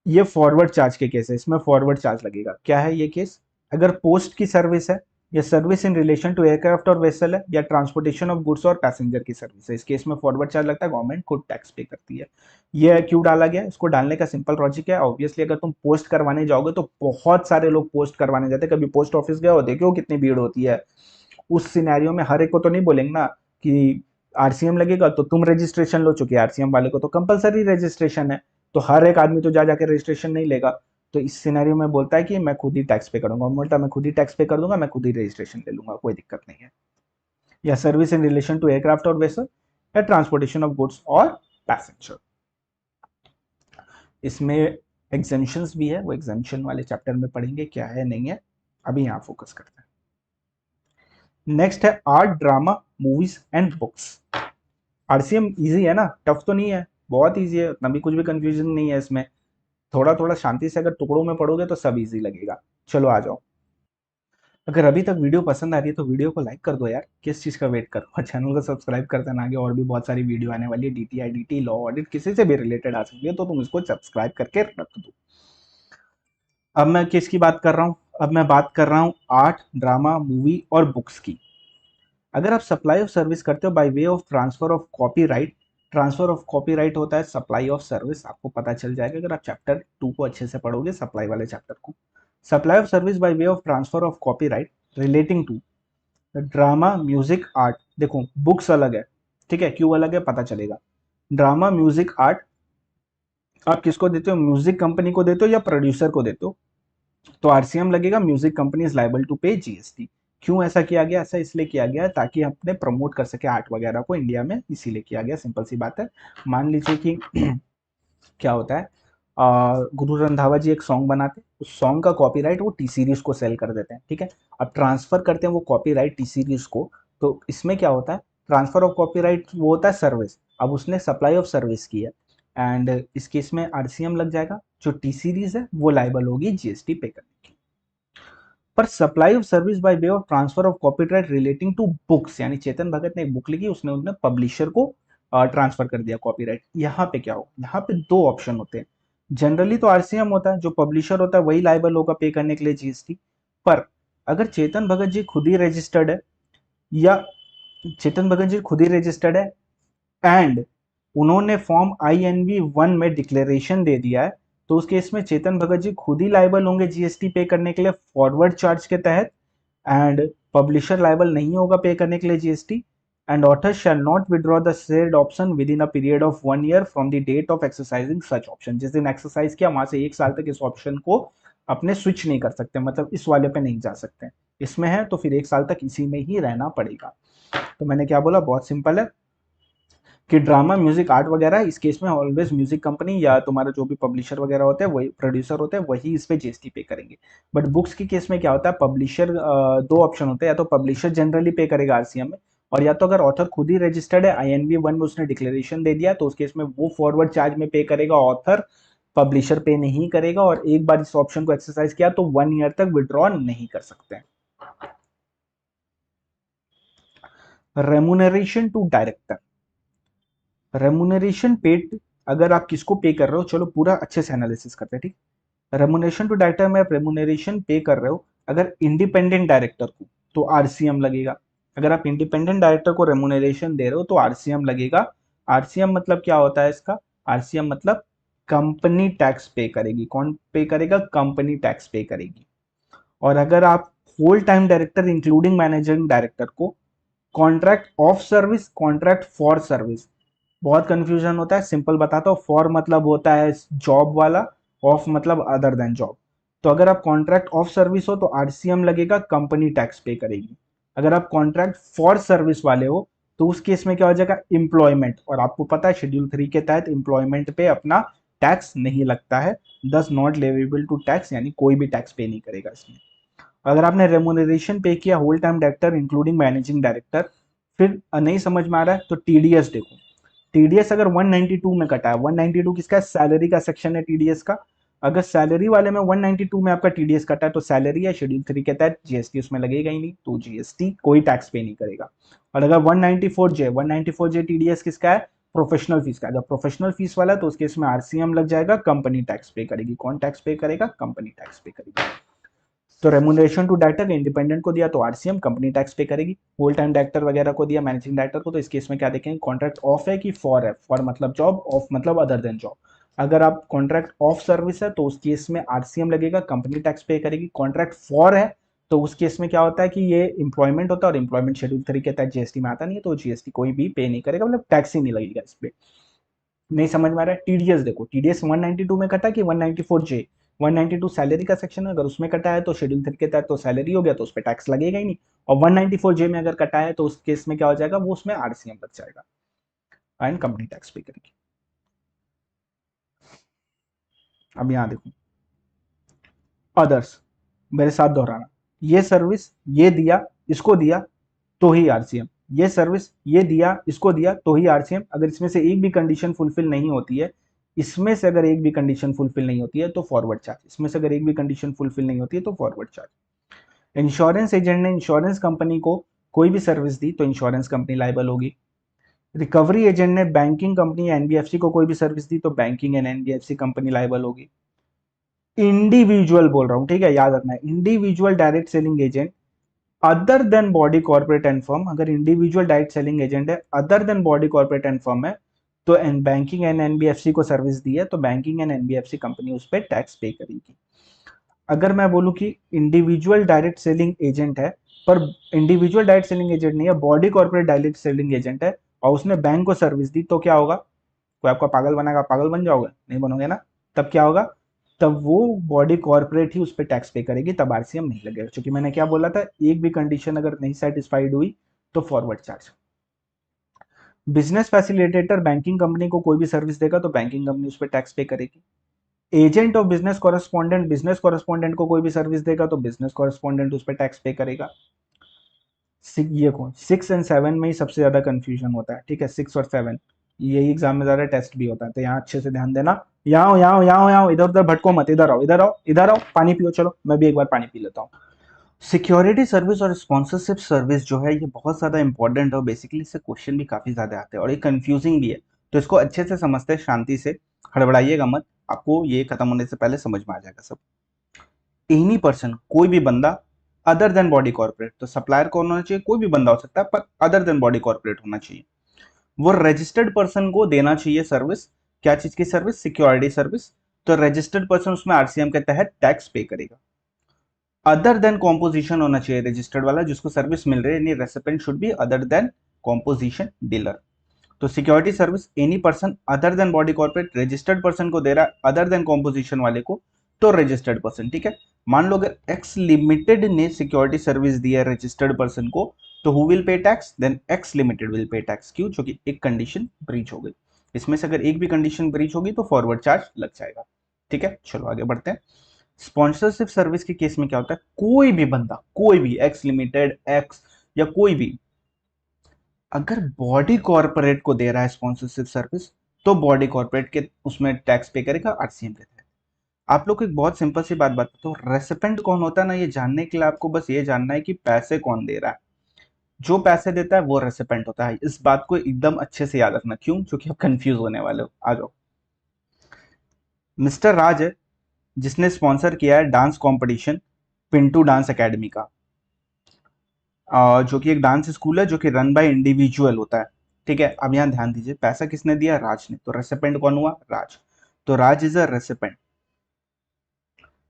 ये फॉरवर्ड चार्ज के केस है, इसमें फॉरवर्ड चार्ज लगेगा। क्या है ये केस, अगर पोस्ट की सर्विस है या service in relation to aircraft और वेसल है या ट्रांसपोर्टेशन ऑफ गुड्स और पैसेंजर की सर्विस है, इस केस में फॉरवर्ड चार्ज लगता है, गवर्नमेंट खुद टैक्स पे करती है। ये क्यों डाला गया, इसको डालने का सिंपल लॉजिक है। ऑब्वियसली अगर तुम पोस्ट करवाने जाओगे तो बहुत सारे लोग पोस्ट करवाने जाते हैं। कभी पोस्ट ऑफिस गए हो, देखो कितनी भीड़ होती है। उस सिनेरियो में हर एक को तो नहीं बोलेंगे ना कि आरसीएम लगेगा तो तुम रजिस्ट्रेशन लो, चूंकि आरसीएम वाले को तो कंपलसरी रजिस्ट्रेशन है, तो हर एक आदमी तो जा जाके रजिस्ट्रेशन नहीं लेगा। तो इस सिनेरियो में बोलता है कि मैं खुद ही टैक्स पे करूंगा, बोलता मैं खुद ही टैक्स पे कर दूंगा, मैं खुद ही रजिस्ट्रेशन ले लूंगा, कोई दिक्कत नहीं है। या service in relation to aircraft और वेसल या ट्रांसपोर्टेशन ऑफ गुड्स और पैसेंजर। इसमें एग्जेम्पशंस भी है, वो एग्जेम्पशन वाले चैप्टर में पढ़ेंगे क्या है नहीं है, अभी यहाँ फोकस करते हैं। नेक्स्ट है art, drama, movies and books. RCM easy है ना, टफ तो नहीं है, बहुत इजी है, उतना भी कुछ भी कंफ्यूजन नहीं है इसमें। थोड़ा थोड़ा शांति से अगर टुकड़ों में पढ़ोगे तो सब इजी लगेगा। चलो आ जाओ। अगर अभी तक वीडियो पसंद आ रही है तो वीडियो को लाइक कर दो यार, किस चीज़ का वेट करो, और चैनल को सब्सक्राइब कर देना। आगे और भी बहुत सारी वीडियो आने वाली है, डीटीआई डीटी लॉ ऑडिट किसी से भी रिलेटेड आ सकती है, तो तुम इसको सब्सक्राइब करके रख दो। अब मैं किसकी बात कर रहा हूँ, अब मैं बात कर रहा हूँ आर्ट, ड्रामा, मूवी और बुक्स की। अगर आप सप्लाई ऑफ सर्विस करते हो bye way of transfer of copyright, transfer of copyright होता है सप्लाई ऑफ सर्विस, आपको पता चल जाएगा अगर आप चैप्टर 2 को अच्छे से पढ़ोगे, सप्लाई वाले चैप्टर को। Supply of service by way of transfer of copyright relating to drama, music, art. देखो बुक्स अलग है, ठीक है, क्यों अलग है पता चलेगा। ड्रामा, म्यूजिक, आर्ट आप किसको देते हो, म्यूजिक कंपनी को देते हो या प्रोड्यूसर को देते हो, तो आरसीएम लगेगा, music company is liable to pay GST. क्यों ऐसा किया गया, ऐसा इसलिए किया गया ताकि अपने प्रमोट कर सके आर्ट वगैरह को इंडिया में, इसीलिए किया गया, सिंपल सी बात है। मान लीजिए कि क्या होता है, गुरु रंधावा जी एक सॉन्ग बनाते, उस सॉन्ग का कॉपीराइट वो टी सीरीज को सेल कर देते हैं, ठीक है। अब ट्रांसफर करते हैं वो कॉपीराइट टी सीरीज को, तो इसमें क्या होता है, ट्रांसफर ऑफ कॉपीराइट वो होता है सर्विस। अब उसने सप्लाई ऑफ सर्विस की है एंड इस केस में आरसीएम लग जाएगा, जो टी सीरीज है वो लाइबल होगी जीएसटी पे करने की। पर supply of service by way of transfer of copyright relating to books, यानी चेतन भगत ने एक बुक लिखी, उसने उन्हें पब्लिशर को ट्रांसफर कर दिया कॉपीराइट। यहाँ पे क्या हो, यहाँ पे दो ऑप्शन होते हैं। जनरली तो आरसीएम होता है, जो पब्लिशर होता है वही लाइबल होगा पे करने के लिए जीएसटी। पर अगर चेतन भगत जी खुद ही रजिस्टर्ड है, या चेतन भगत जी खुद ही रजिस्टर्ड है एंड उन्होंने फॉर्म INV 1 में डिक्लेरेशन दे दिया है, तो उस केस में चेतन भगत जी खुद ही लाइबल होंगे जीएसटी पे करने के लिए फॉरवर्ड चार्ज के तहत, एंड पब्लिशर लाइबल नहीं होगा पे करने के लिए GST. And author shall not withdraw the said option within a period of 1 year from the date of exercising such option. जिस दिन एक्सरसाइज किया वहां से 1 साल तक इस ऑप्शन को अपने स्विच नहीं कर सकते, मतलब इस वाले पे नहीं जा सकते। इसमें है तो फिर 1 साल तक इसी में ही रहना पड़ेगा। तो मैंने क्या बोला, बहुत सिंपल है कि ड्रामा, म्यूजिक, आर्ट वगैरह इस केस में ऑलवेज म्यूजिक कंपनी या तुम्हारा जो भी पब्लिशर वगैरह होते हैं, वही प्रोड्यूसर होते हैं, वही इस पे जीएसटी पे करेंगे। बट बुक्स के केस में क्या होता है, पब्लिशर, दो ऑप्शन होते हैं, या तो पब्लिशर जनरली पे करेगा आरसीएम में, और या तो अगर ऑथर खुद ही रजिस्टर्ड है INV 1 में उसने डिक्लेरेशन दे दिया तो उस केस में वो फॉरवर्ड चार्ज में पे करेगा, ऑथर पब्लिशर पे नहीं करेगा। और एक बार इस ऑप्शन को एक्सरसाइज किया तो 1 year तक विड्रॉ नहीं कर सकते हैं। Remuneration to director, remuneration paid, अगर आप किसको पे कर रहे हो, चलो पूरा अच्छे से एनालिसिस करते हैं, ठीक। रेमुनरेशन टू डायरेक्टर में आप रेमुनरेशन पे कर रहे हो अगर इंडिपेंडेंट डायरेक्टर को, तो आरसीएम लगेगा। अगर आप इंडिपेंडेंट डायरेक्टर को रेमुनरेशन दे रहे हो तो आरसीएम लगेगा। आरसीएम मतलब क्या होता है इसका, आरसीएम मतलब कंपनी टैक्स पे करेगी। कौन पे करेगा, कंपनी टैक्स पे करेगी। और अगर आप whole time director including managing director को contract of service, contract for service, बहुत कंफ्यूजन होता है, सिंपल बताता हूँ। फॉर मतलब होता है जॉब वाला, ऑफ मतलब अदर देन जॉब। तो अगर आप कॉन्ट्रैक्ट ऑफ सर्विस हो तो आरसीएम लगेगा, कंपनी टैक्स पे करेगी। अगर आप कॉन्ट्रैक्ट फॉर सर्विस वाले हो तो उस केस में क्या हो जाएगा, एम्प्लॉयमेंट, और आपको पता है शेड्यूल 3 के तहत एम्प्लॉयमेंट पे अपना टैक्स नहीं लगता है, दस नॉट लेवेबल टू टैक्स, यानी कोई भी टैक्स पे नहीं करेगा इसमें। अगर आपने रेमुनरेशन पे किया whole time director including managing director, फिर नहीं समझ में आ रहा है तो टीडीएस देखो। टीडीएस अगर 192 में कटा है, 192 किसका है, सैलरी का सेक्शन है टीडीएस का। अगर सैलरी वाले में 192 में आपका टीडीएस कटा है तो सैलरी है, शेड्यूल 3 के तहत जीएसटी उसमें लगेगा ही नहीं, तो जीएसटी कोई टैक्स पे नहीं करेगा। और अगर 194 जे टीडीएस किसका है, प्रोफेशनल फीस का। अगर प्रोफेशनल फीस वाला है तो उसके इसमें आरसीएम लग जाएगा, कंपनी टैक्स पे करेगी। कौन टैक्स पे करेगा, कंपनी टैक्स पे करेगी। तो रेमुनरेशन टू डायरेक्टर इंडिपेंडेंट को दिया तो आरसीएम कंपनी टैक्स पे करेगी, होल टाइम डायरेक्टर वगैरह को दिया, मैनेजिंग डायरेक्टर को, तो इस केस में क्या देखेंगे, कॉन्ट्रैक्ट ऑफ है कि फॉर है, फॉर मतलब जॉब, ऑफ मतलब अदर देन जॉब। अगर आप कॉन्ट्रैक्ट ऑफ सर्विस है तो उस केस में आरसीएम लगेगा, कंपनी टैक्स पे करेगी। कॉन्ट्रैक्ट फॉर है तो उस केस में क्या होता है कि ये इंप्लॉयमेंट होता है, और इंप्लॉयमेंट शेड्यूल 3 के तहत जीएसटी में आता नहीं है, तो जीएसटी कोई भी पे नहीं करेगा, मतलब टैक्स ही नहीं लगेगा इस पे। नहीं समझ में आ रहा है, टीडीएस देखो, टीडीएस 192 में कटा कि 194 जे, 192 सैलरी का सेक्शन है, अगर उसमें कटा है तो शेड्यूल 3 के तहत तो सैलरी हो गया, तो उस पर टैक्स लगेगा ही नहीं। और 194 जे में अगर कटा है तो उस केस में क्या हो जाएगा, वो उसमें आरसीएम लग जाएगा एंड कंपनी टैक्स पे करेगी। अब यहां देखो, अदर्स, मेरे साथ दोहराना, ये सर्विस ये दिया इसको दिया तो ही आरसीएम, ये सर्विस ये दिया इसको दिया तो ही आरसीएम। अगर इसमें से एक भी कंडीशन फुलफिल नहीं होती है, इसमें से अगर एक भी कंडीशन फुलफिल नहीं होती है तो फॉरवर्ड चार्ज, इसमें से अगर एक भी कंडीशन फुलफिल नहीं होती है तो फॉरवर्ड चार्ज। इंश्योरेंस एजेंट ने इंश्योरेंस कंपनी को कोई भी सर्विस दी तो इंश्योरेंस कंपनी लायबल होगी। रिकवरी एजेंट ने बैंकिंग कंपनी या एनबीएफसी को कोई भी सर्विस दी तो banking and NBFC company liable होगी। इंडिविजुअल बोल रहा हूं, ठीक है, याद रखना है, individual direct selling agent other than body corporate and firm, अगर इंडिविजुअल डायरेक्ट सेलिंग एजेंट है other than body corporate and firm है, तो बैंकिंग एंड एनबीएफसी को सर्विस दी है तो बैंकिंग एंड एनबीएफसी कंपनी उस पर टैक्स पे करेगी। अगर मैं बोलूं कि इंडिविजुअल डायरेक्ट सेलिंग एजेंट है, पर इंडिविजुअल डायरेक्ट सेलिंग एजेंट नहीं है, body corporate direct selling agent है, और उसने बैंक को सर्विस दी, तो क्या होगा, कोई आपका पागल बनाएगा, पागल बन जाओगे, नहीं बनोगे ना, तब क्या होगा, तब वो बॉडी कॉर्पोरेट ही उस पर टैक्स पे करेगी, तब आरसीएम नहीं लगेगा, क्योंकि मैंने क्या बोला था, एक भी कंडीशन अगर नहीं सेटिस्फाइड हुई तो forward charge. Business facilitator banking company को कोई भी सर्विस देगा तो बैंकिंग कंपनी उस पर टैक्स पे करेगी। एजेंट ऑफ बिजनेस कॉरेस्पॉन्डेंट को कोई भी सर्विस देगा तो बिजनेस कॉरेस्पॉन्डेंट उस पर टैक्स पे करेगा। ये कौन, 6 और 7 में ही सबसे ज्यादा कंफ्यूजन होता है, ठीक है, 6 और 7 यही एग्जाम में ज्यादा टेस्ट भी होता है, तो यहाँ अच्छे से ध्यान देना। यहाँ इधर उधर भटको मत, इधर आओ इधर आओ इधर आओ, पानी पियो, चलो मैं भी एक बार पानी पी लेता हूँ। सिक्योरिटी सर्विस और स्पॉन्सरशिप सर्विस जो है ये बहुत ज़्यादा इंपॉर्टेंट है, और बेसिकली इससे क्वेश्चन भी काफ़ी ज़्यादा आते हैं और ये कंफ्यूजिंग भी है, तो इसको अच्छे से समझते हैं, शांति से, हड़बड़ाइएगा मत, आपको ये खत्म होने से पहले समझ में आ जाएगा सब। एनी पर्सन, कोई भी बंदा, अदर देन बॉडी कॉर्पोरेट, तो सप्लायर कौन होना चाहिए, कोई भी बंदा हो सकता है पर अदर देन बॉडी कॉर्पोरेट होना चाहिए, वो रजिस्टर्ड पर्सन को देना चाहिए सर्विस। क्या चीज की सर्विस, सिक्योरिटी सर्विस, तो रजिस्टर्ड पर्सन उसमें आरसीएम के तहत टैक्स पे करेगा। अदर देन कॉम्पोजिशन होना चाहिए रजिस्टर्ड वाला जिसको सर्विस मिल रही है, यानी recipient should be other than composition dealer. तो security service any person other than body corporate registered person को दे रहा है, अदर देन कॉम्पोजिशन वाले को तो रजिस्टर्ड पर्सन, ठीक है। मान लो अगर एक्स लिमिटेड ने सिक्योरिटी सर्विस दी है रजिस्टर्ड पर्सन को, तो who will pay tax, then X limited will pay tax, क्यों, क्योंकि एक कंडीशन ब्रीच हो गई, इसमें से अगर एक भी कंडीशन ब्रीच होगी तो फॉरवर्ड चार्ज लग जाएगा, ठीक है। चलो आगे बढ़ते हैं। स्पॉन्सरशिप सर्विस के केस में क्या होता है, कोई भी बंदा, कोई भी एक्स लिमिटेड, एक्स या कोई भी, अगर बॉडी कॉर्पोरेट को दे रहा है स्पॉन्सरशिप सर्विस तो बॉडी कॉर्पोरेट के उसमें टैक्स पे करेगा आरसीएम के तहत। आप लोग को एक बहुत सिंपल सी बात बताता हूँ, रेसिपेंट कौन होता है ना, ये जानने के लिए आपको बस ये जानना है कि पैसे कौन दे रहा है, जो पैसे देता है वो रेसिपेंट होता है, इस बात को एकदम अच्छे से याद रखना, क्यों, क्योंकि आप कंफ्यूज होने वाले हो। आ जाओ, मिस्टर राज है जिसने स्पॉन्सर किया है dance competition Pintu dance academy का, जो कि एक डांस स्कूल है जो कि रन बाय इंडिविजुअल होता है, ठीक है। अब यहाँ ध्यान दीजिए, पैसा किसने दिया, राज ने, तो रेसिपेंट कौन हुआ, राज, तो Raj is a recipient.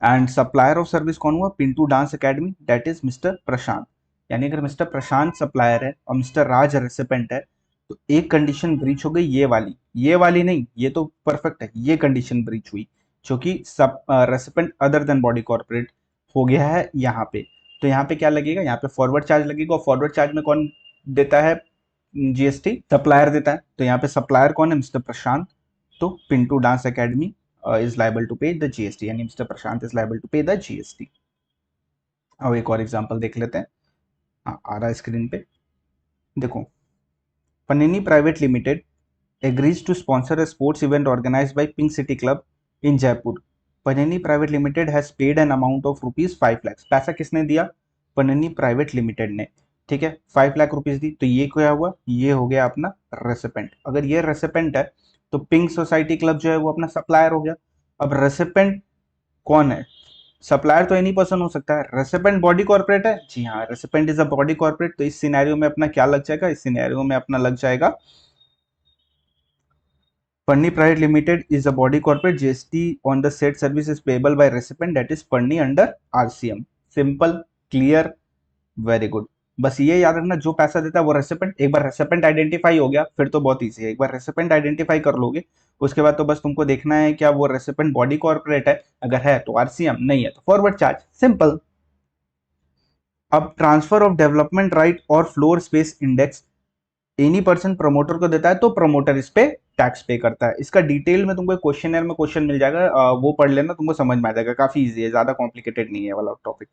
And supplier of service कौन हुआ, Pintu dance academy, that is mister Prashant. यानी अगर मिस्टर प्रशांत सप्लायर है और मिस्टर राज रेसिपेंट है तो एक कंडीशन ब्रीच हो गई, ये वाली नहीं, ये तो परफेक्ट है, ये कंडीशन ब्रीच हुई, जो कि सब recipient other than body corporate हो गया है यहाँ पे। तो यहाँ पे क्या लगेगा, यहाँ पे फॉरवर्ड चार्ज लगेगा, और फॉरवर्ड चार्ज में कौन देता है जीएसटी? सप्लायर देता है। तो यहाँ पे सप्लायर कौन है? मिस्टर प्रशांत। तो Pintu dance academy is liable to pay the GST, यानी mister Prashant is liable to pay the GST. अब एक और एग्जांपल देख लेते हैं। हाँ, आ रहा है स्क्रीन पे, देखो। Pannini private limited agrees to sponsor a sports event organized by Pink City Club in Jaipur. Panini Private Limited has paid an amount of rupees 5 lakhs. पैसा किसने दिया? पन्निनी प्राइवेट लिमिटेड ने। ठीक है, 5 लाख रुपीज दी। तो ये क्या हुआ? ये हो गया अपना रेसिपेंट। अगर ये रेसिपेंट है तो पिंक सोसाइटी क्लब जो है वो अपना सप्लायर हो गया। अब रेसिपेंट कौन है? सप्लायर तो एनी पर्सन हो सकता है। रेसिपेंट बॉडी कॉर्पोरेट है? जी हाँ, recipient is a body corporate. तो इस सिनेरियो में अपना क्या लग जाएगा? इस सिनेरियो में अपना लग जाएगा Panni Private Limited is a body corporate. GST on the said service is payable by recipient, that is Panni under RCM. Simple, clear, very good. बस ये याद रखना, जो पैसा देता है वो रेसिपेंट। एक बार रेसिपेंट आइडेंटिफाई हो गया फिर तो बहुत ईजी है। एक बार रेसिपेंट आइडेंटिफाई कर लोगे उसके बाद तो बस तुमको देखना है क्या वो रेसिपेंट बॉडी कॉर्पोरेट है, अगर है तो आरसीएम, नहीं है तो फॉरवर्ड चार्ज। सिंपल। अब ट्रांसफर ऑफ डेवलपमेंट राइट और floor space index any person promoter को देता है तो प्रमोटर इस पे टैक्स पे करता है। इसका डिटेल में तुमको क्वेश्चन में क्वेश्चन मिल जाएगा, वो पढ़ लेना, तुमको समझ में आ जाएगा। काफी इजी है, ज्यादा कॉम्प्लिकेटेड नहीं है वाला टॉपिक।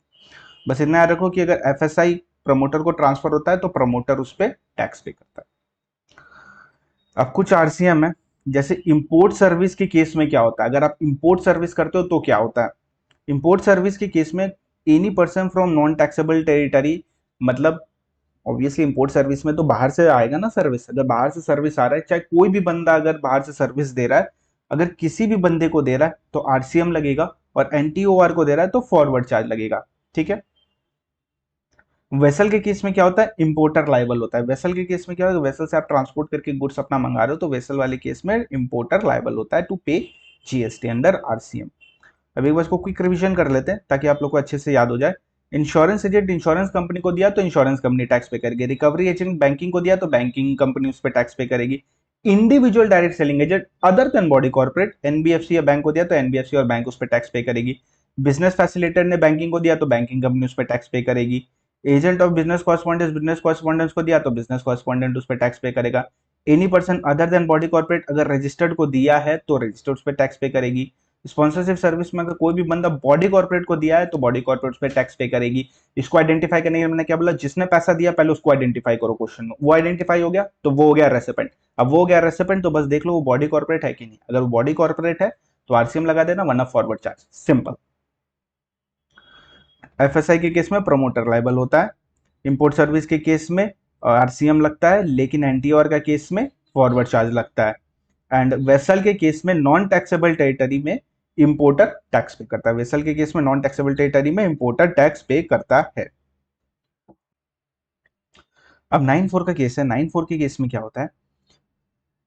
बस इतना याद रखो कि अगर एफएसआई प्रमोटर को ट्रांसफर होता है तो प्रमोटर उस पर टैक्स पे करता है। अब कुछ आरसीएम है, जैसे इंपोर्ट सर्विस के केस में क्या होता है? अगर आप इंपोर्ट सर्विस करते हो तो क्या होता है? इंपोर्ट सर्विस के केस में any person from non taxable territory, मतलब ऑब्वियसली इंपोर्ट सर्विस में तो बाहर से आएगा ना सर्विस। अगर बाहर से सर्विस आ रहा है, चाहे कोई भी बंदा अगर बाहर से सर्विस दे रहा है, अगर किसी भी बंदे को दे रहा है तो आरसीएम लगेगा, और एनटीओआर को दे रहा है तो फॉरवर्ड चार्ज लगेगा। ठीक है। वेसल के केस में क्या होता है? इंपोर्टर लाइबल होता है। वेसल के केस में क्या होता है? वेसल से आप ट्रांसपोर्ट करके गुड्स अपना मंगा रहे हो तो वेसल वाले केस में इंपोर्टर लाइबल होता है to pay GST under RCM. अब एक बार इसको क्विक रिवीजन कर लेते हैं ताकि आप लोग को अच्छे से याद हो जाए। इंश्योरेंस एजेंट इंश्योरेंस कंपनी को दिया तो इंश्योरेंस कंपनी टैक्स पे करेगी। रिकवरी एजेंट बैंकिंग को दिया तो बैंकिंग कंपनी उस पर टैक्स पे करेगी। Individual direct selling agent other than body corporate NBFC या बैंक को दिया तो एनबीएफसी और बैंक उस पर टैक्स पे करेगी। बिजनेस फैसिलिटेटर ने बैंकिंग को दिया तो बैंकिंग कंपनी उस पर टैक्स पे करेगी। एजेंट ऑफ बिजनेस कॉरेस्पॉन्डेंस को दिया तो बिजनेस कॉरेस्पॉन्डेंट उस पर टैक्स पे करेगा। Any person other than body corporate अगर रजिस्टर्ड को दिया है तो रजिस्टर्ड उस पर टैक्स पे करेगी। स्पॉन्सरशिप सर्विस में अगर कोई भी बंदा बॉडी कॉर्पोरेट को दिया है तो बॉडी कॉर्पोरेट उस पर टैक्स पे करेगी। इसको आइडेंटिफाई करने के लिए मैंने क्या बोला? जिसने पैसा दिया पहले उसको आइडेंटिफाई करो क्वेश्चन में। वो आइडेंटिफाई हो गया तो वो हो गया रेसिपेंट। अब वो हो गया रेसिपेंट तो बस देख लो वो बॉडी कॉर्पोरेट है कि नहीं। अगर वो बॉडी कॉर्पोरेट है तो आरसीएम लगा देना, वरना फॉरवर्ड चार्ज। सिंपल। एफएसआई के केस में प्रमोटर लाइबल होता है। इंपोर्ट सर्विस के केस में आरसीएम लगता है, लेकिन एनटीओआर का केस में फॉरवर्ड चार्ज लगता है। एंड वेसल के केस में नॉन टैक्सेबल टेरिटरी में इंपोर्टर टैक्स पे करता है। वेसल के केस में नॉन टैक्सेबल टेरिटरी में इंपोर्टर टैक्स पे करता है। अब 9(4) का केस है। 9(4) के केस में क्या होता है?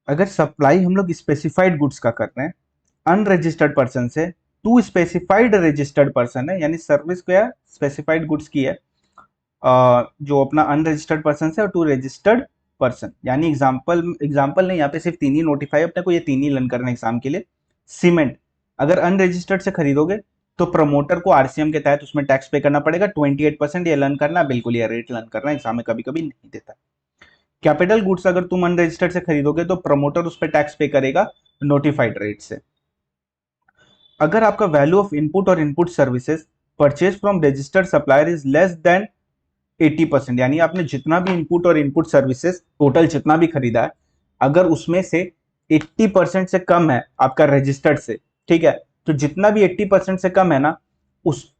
अगर सप्लाई हम लोग स्पेसिफाइड गुड्स का कर रहे हैं अनरजिस्टर्ड पर्सन से टू स्पेसिफाइड रजिस्टर्ड पर्सन है, यानी सर्विस क्या स्पेसिफाइड गुड्स की है, जो अपना अनरजिस्टर्ड पर्सन है और टू रजिस्टर्ड पर्सन, यानी एग्जांपल नहीं, यहाँ पे सिर्फ तीन ही नोटिफाई, अपने को ये तीन ही लर्न करना है एग्जाम के लिए। सीमेंट अगर अनरजिस्टर्ड से खरीदोगे तो प्रमोटर को आरसीएम के तहत उसमें टैक्स पे करना पड़ेगा 28%। ये लर्न करना, बिल्कुल ये रेट लर्न करना, एग्जाम में कभी कभी नहीं देता। कैपिटल गुड्स अगर तुम अनरजिस्टर्ड से खरीदोगे तो प्रमोटर उस पर टैक्स पे करेगा नोटिफाइड रेट से। अगर आपका वैल्यू ऑफ इनपुट और input services purchase from registered supplier is less than 80%, यानी आपने जितना भी इनपुट और इनपुट सर्विसेज टोटल जितना भी खरीदा है, अगर उसमें से 80% से कम है आपका रजिस्टर्ड से, ठीक है, तो जितना भी 80% से कम है ना, उस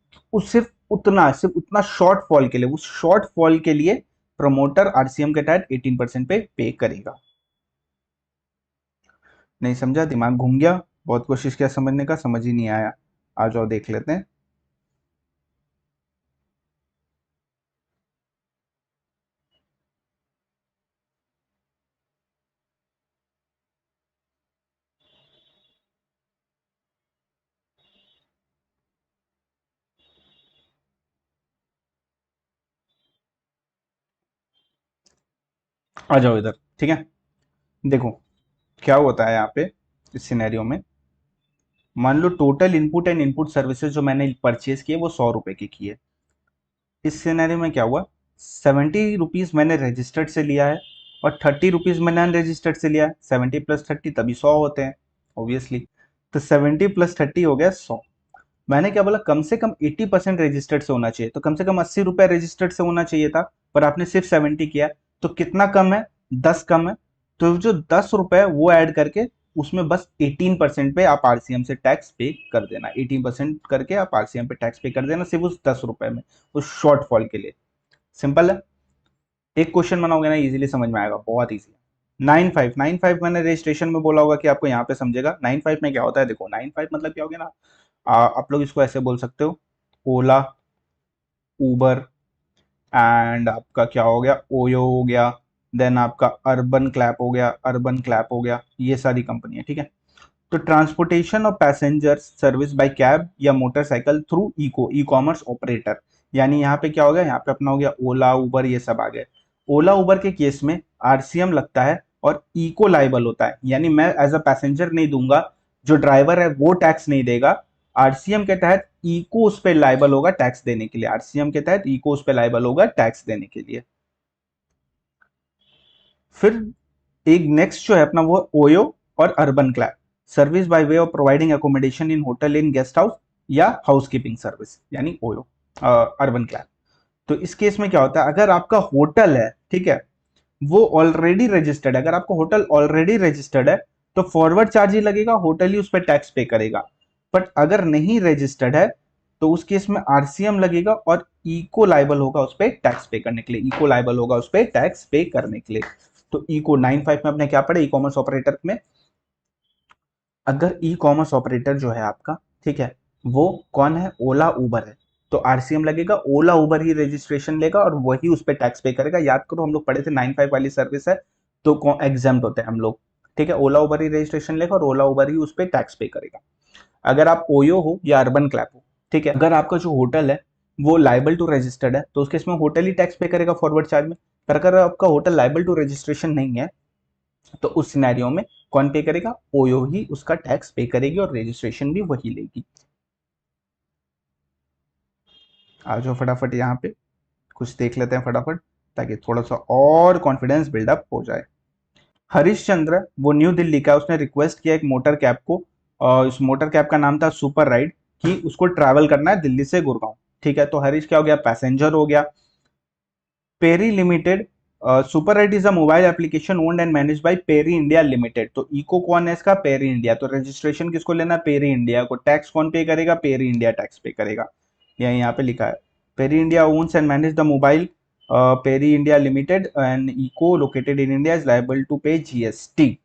सिर्फ उतना शॉर्टफॉल के लिए, उस शॉर्टफॉल के लिए प्रमोटर आरसीएम के तहत 18% पे करेगा। नहीं समझा? दिमाग घूम गया? बहुत कोशिश किया समझने का, समझ ही नहीं आया। आ जाओ देख लेते हैं। आ जाओ इधर, ठीक है। देखो क्या होता है यहाँ पे इस सिनेरियो में। मान लो total input and input services जो मैंने परचेज किए वो 100 रुपए की है। इस सिनेरियो में क्या हुआ, 70 रुपीज मैंने रजिस्टर्ड से लिया है और 30 रुपीज मैंने अनरजिस्टर्ड से लिया है। 70 + 30 तभी 100 होते हैं ऑब्वियसली। तो 70 + 30 हो गया 100। मैंने क्या बोला, कम से कम 80% रजिस्टर्ड से होना चाहिए, तो कम से कम 80 रुपया रजिस्टर्ड से होना चाहिए था, पर आपने सिर्फ 70 किया। तो कितना कम है, 10 कम है। तो जो 10 रुपए है वो ऐड करके उसमें बस 18% पे आप आरसीएम से टैक्स पे कर देना। 18% करके आप आरसीएम पे टैक्स पे कर देना सिर्फ उस 10 रुपए में, उस शॉर्टफॉल के लिए। सिंपल है। एक क्वेश्चन बनाओगे ना, इजीली समझ में आएगा, बहुत ईजी है। 95 मैंने रजिस्ट्रेशन में बोला होगा कि आपको यहाँ पे समझेगा। 95 में क्या होता है, देखो 95 मतलब क्या हो गया ना, आप लोग इसको ऐसे बोल सकते हो, ओला, उबर एंड आपका क्या हो गया, ओयो हो गया, देन आपका अर्बन क्लैप हो गया, अर्बन क्लैप हो गया, ये सारी कंपनी है, ठीक है। तो transportation of passengers service by cab या motorcycle through e commerce operator, यानी यहाँ पे क्या हो गया, यहाँ पे अपना हो गया ओला उबर, ये सब आ गए। ओला उबर के केस में आरसीएम लगता है और इको लाइबल होता है, यानी मैं एज अ पैसेंजर नहीं दूंगा, जो ड्राइवर है वो टैक्स नहीं देगा। आरसीएम के तहत इको उस पे लाइबल होगा टैक्स देने के लिए, आरसीएम के तहत इको उस पे लाइबल होगा टैक्स देने के लिए। फिर एक नेक्स्ट जो है अपना वो ओयो और urban clap, service by way of providing accommodation in hotel, in guest house या हाउसकीपिंग सर्विस, यानी ओयो, अर्बन क्लैप। तो इस केस में क्या होता है, अगर आपका होटल है, ठीक है, वो ऑलरेडी रजिस्टर्ड है, अगर आपका होटल ऑलरेडी रजिस्टर्ड है तो फॉरवर्ड चार्ज ही लगेगा, होटल ही उस पर टैक्स पे करेगा। बट अगर नहीं रजिस्टर्ड है तो उस केस में आरसीएम लगेगा और इको लाइबल होगा उस पर टैक्स पे करने के लिए, इको लाइबल होगा उस पर टैक्स पे करने के लिए। तो इको 95 में अपने क्या पढ़े, ई कॉमर्स ऑपरेटर में, अगर ई कॉमर्स ऑपरेटर जो है आपका, ठीक है, वो कौन है, ओला उबर है, तो आरसीएम लगेगा, ओला उबर ही रजिस्ट्रेशन लेगा और वही उस पर टैक्स पे करेगा। याद करो हम लोग पढ़े थे 95 वाली सर्विस है तो एग्जाम्प्ट होते हैं हम लोग, ठीक है। ओला उबर ही रजिस्ट्रेशन लेगा और ओला उबर ही उस पर टैक्स पे करेगा। अगर आप ओयो हो या अर्बन क्लैप हो, ठीक है, अगर आपका जो होटल है वो लाइबल टू रजिस्टर्ड है तो उसके इसमें होटल ही टैक्स पे करेगा फॉरवर्ड चार्ज में। पर अगर आपका होटल लाइबल टू रजिस्ट्रेशन नहीं है तो उस सिनेरियो में कौन पे करेगा, ओयो ही उसका टैक्स पे करेगी और रजिस्ट्रेशन भी वही लेगी। आ जाओ फटाफट यहाँ पे कुछ देख लेते हैं फटाफट, ताकि थोड़ा सा और कॉन्फिडेंस बिल्डअप हो जाए। हरिश्चंद्र वो न्यू दिल्ली का, उसने रिक्वेस्ट किया एक मोटर कैब को, और इस मोटर कैब का नाम था सुपर राइड, कि उसको ट्रैवल करना है दिल्ली से गुड़गांव, ठीक है। तो हरीश क्या हो गया, पैसेंजर हो गया। Perry limited, super ride is a mobile application owned and manage by Perry India limited. तो इको कौन है इसका, पेरी इंडिया, तो रजिस्ट्रेशन किसको लेना, पेरी इंडिया को। टैक्स कौन पे करेगा, पेरी इंडिया टैक्स पे करेगा, या यहाँ पे लिखा है Perry India owns and manage the mobile, Perry India limited and ECO located in India is liable to pay GST.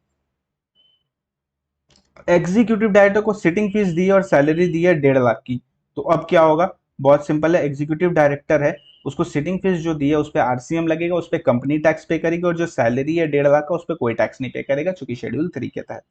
Executive director को सिटिंग फीस दी है और सैलरी दी है 1.5 लाख की। तो अब क्या होगा, बहुत सिंपल है, एग्जीक्यूटिव डायरेक्टर है, उसको सिटिंग फीस जो दी है उस पर आरसीएम लगेगा, उस पर कंपनी टैक्स पे करेगी, और जो सैलरी है 1.5 लाख का उस पर कोई टैक्स नहीं पे करेगा, चूंकि शेड्यूल 3 के तहत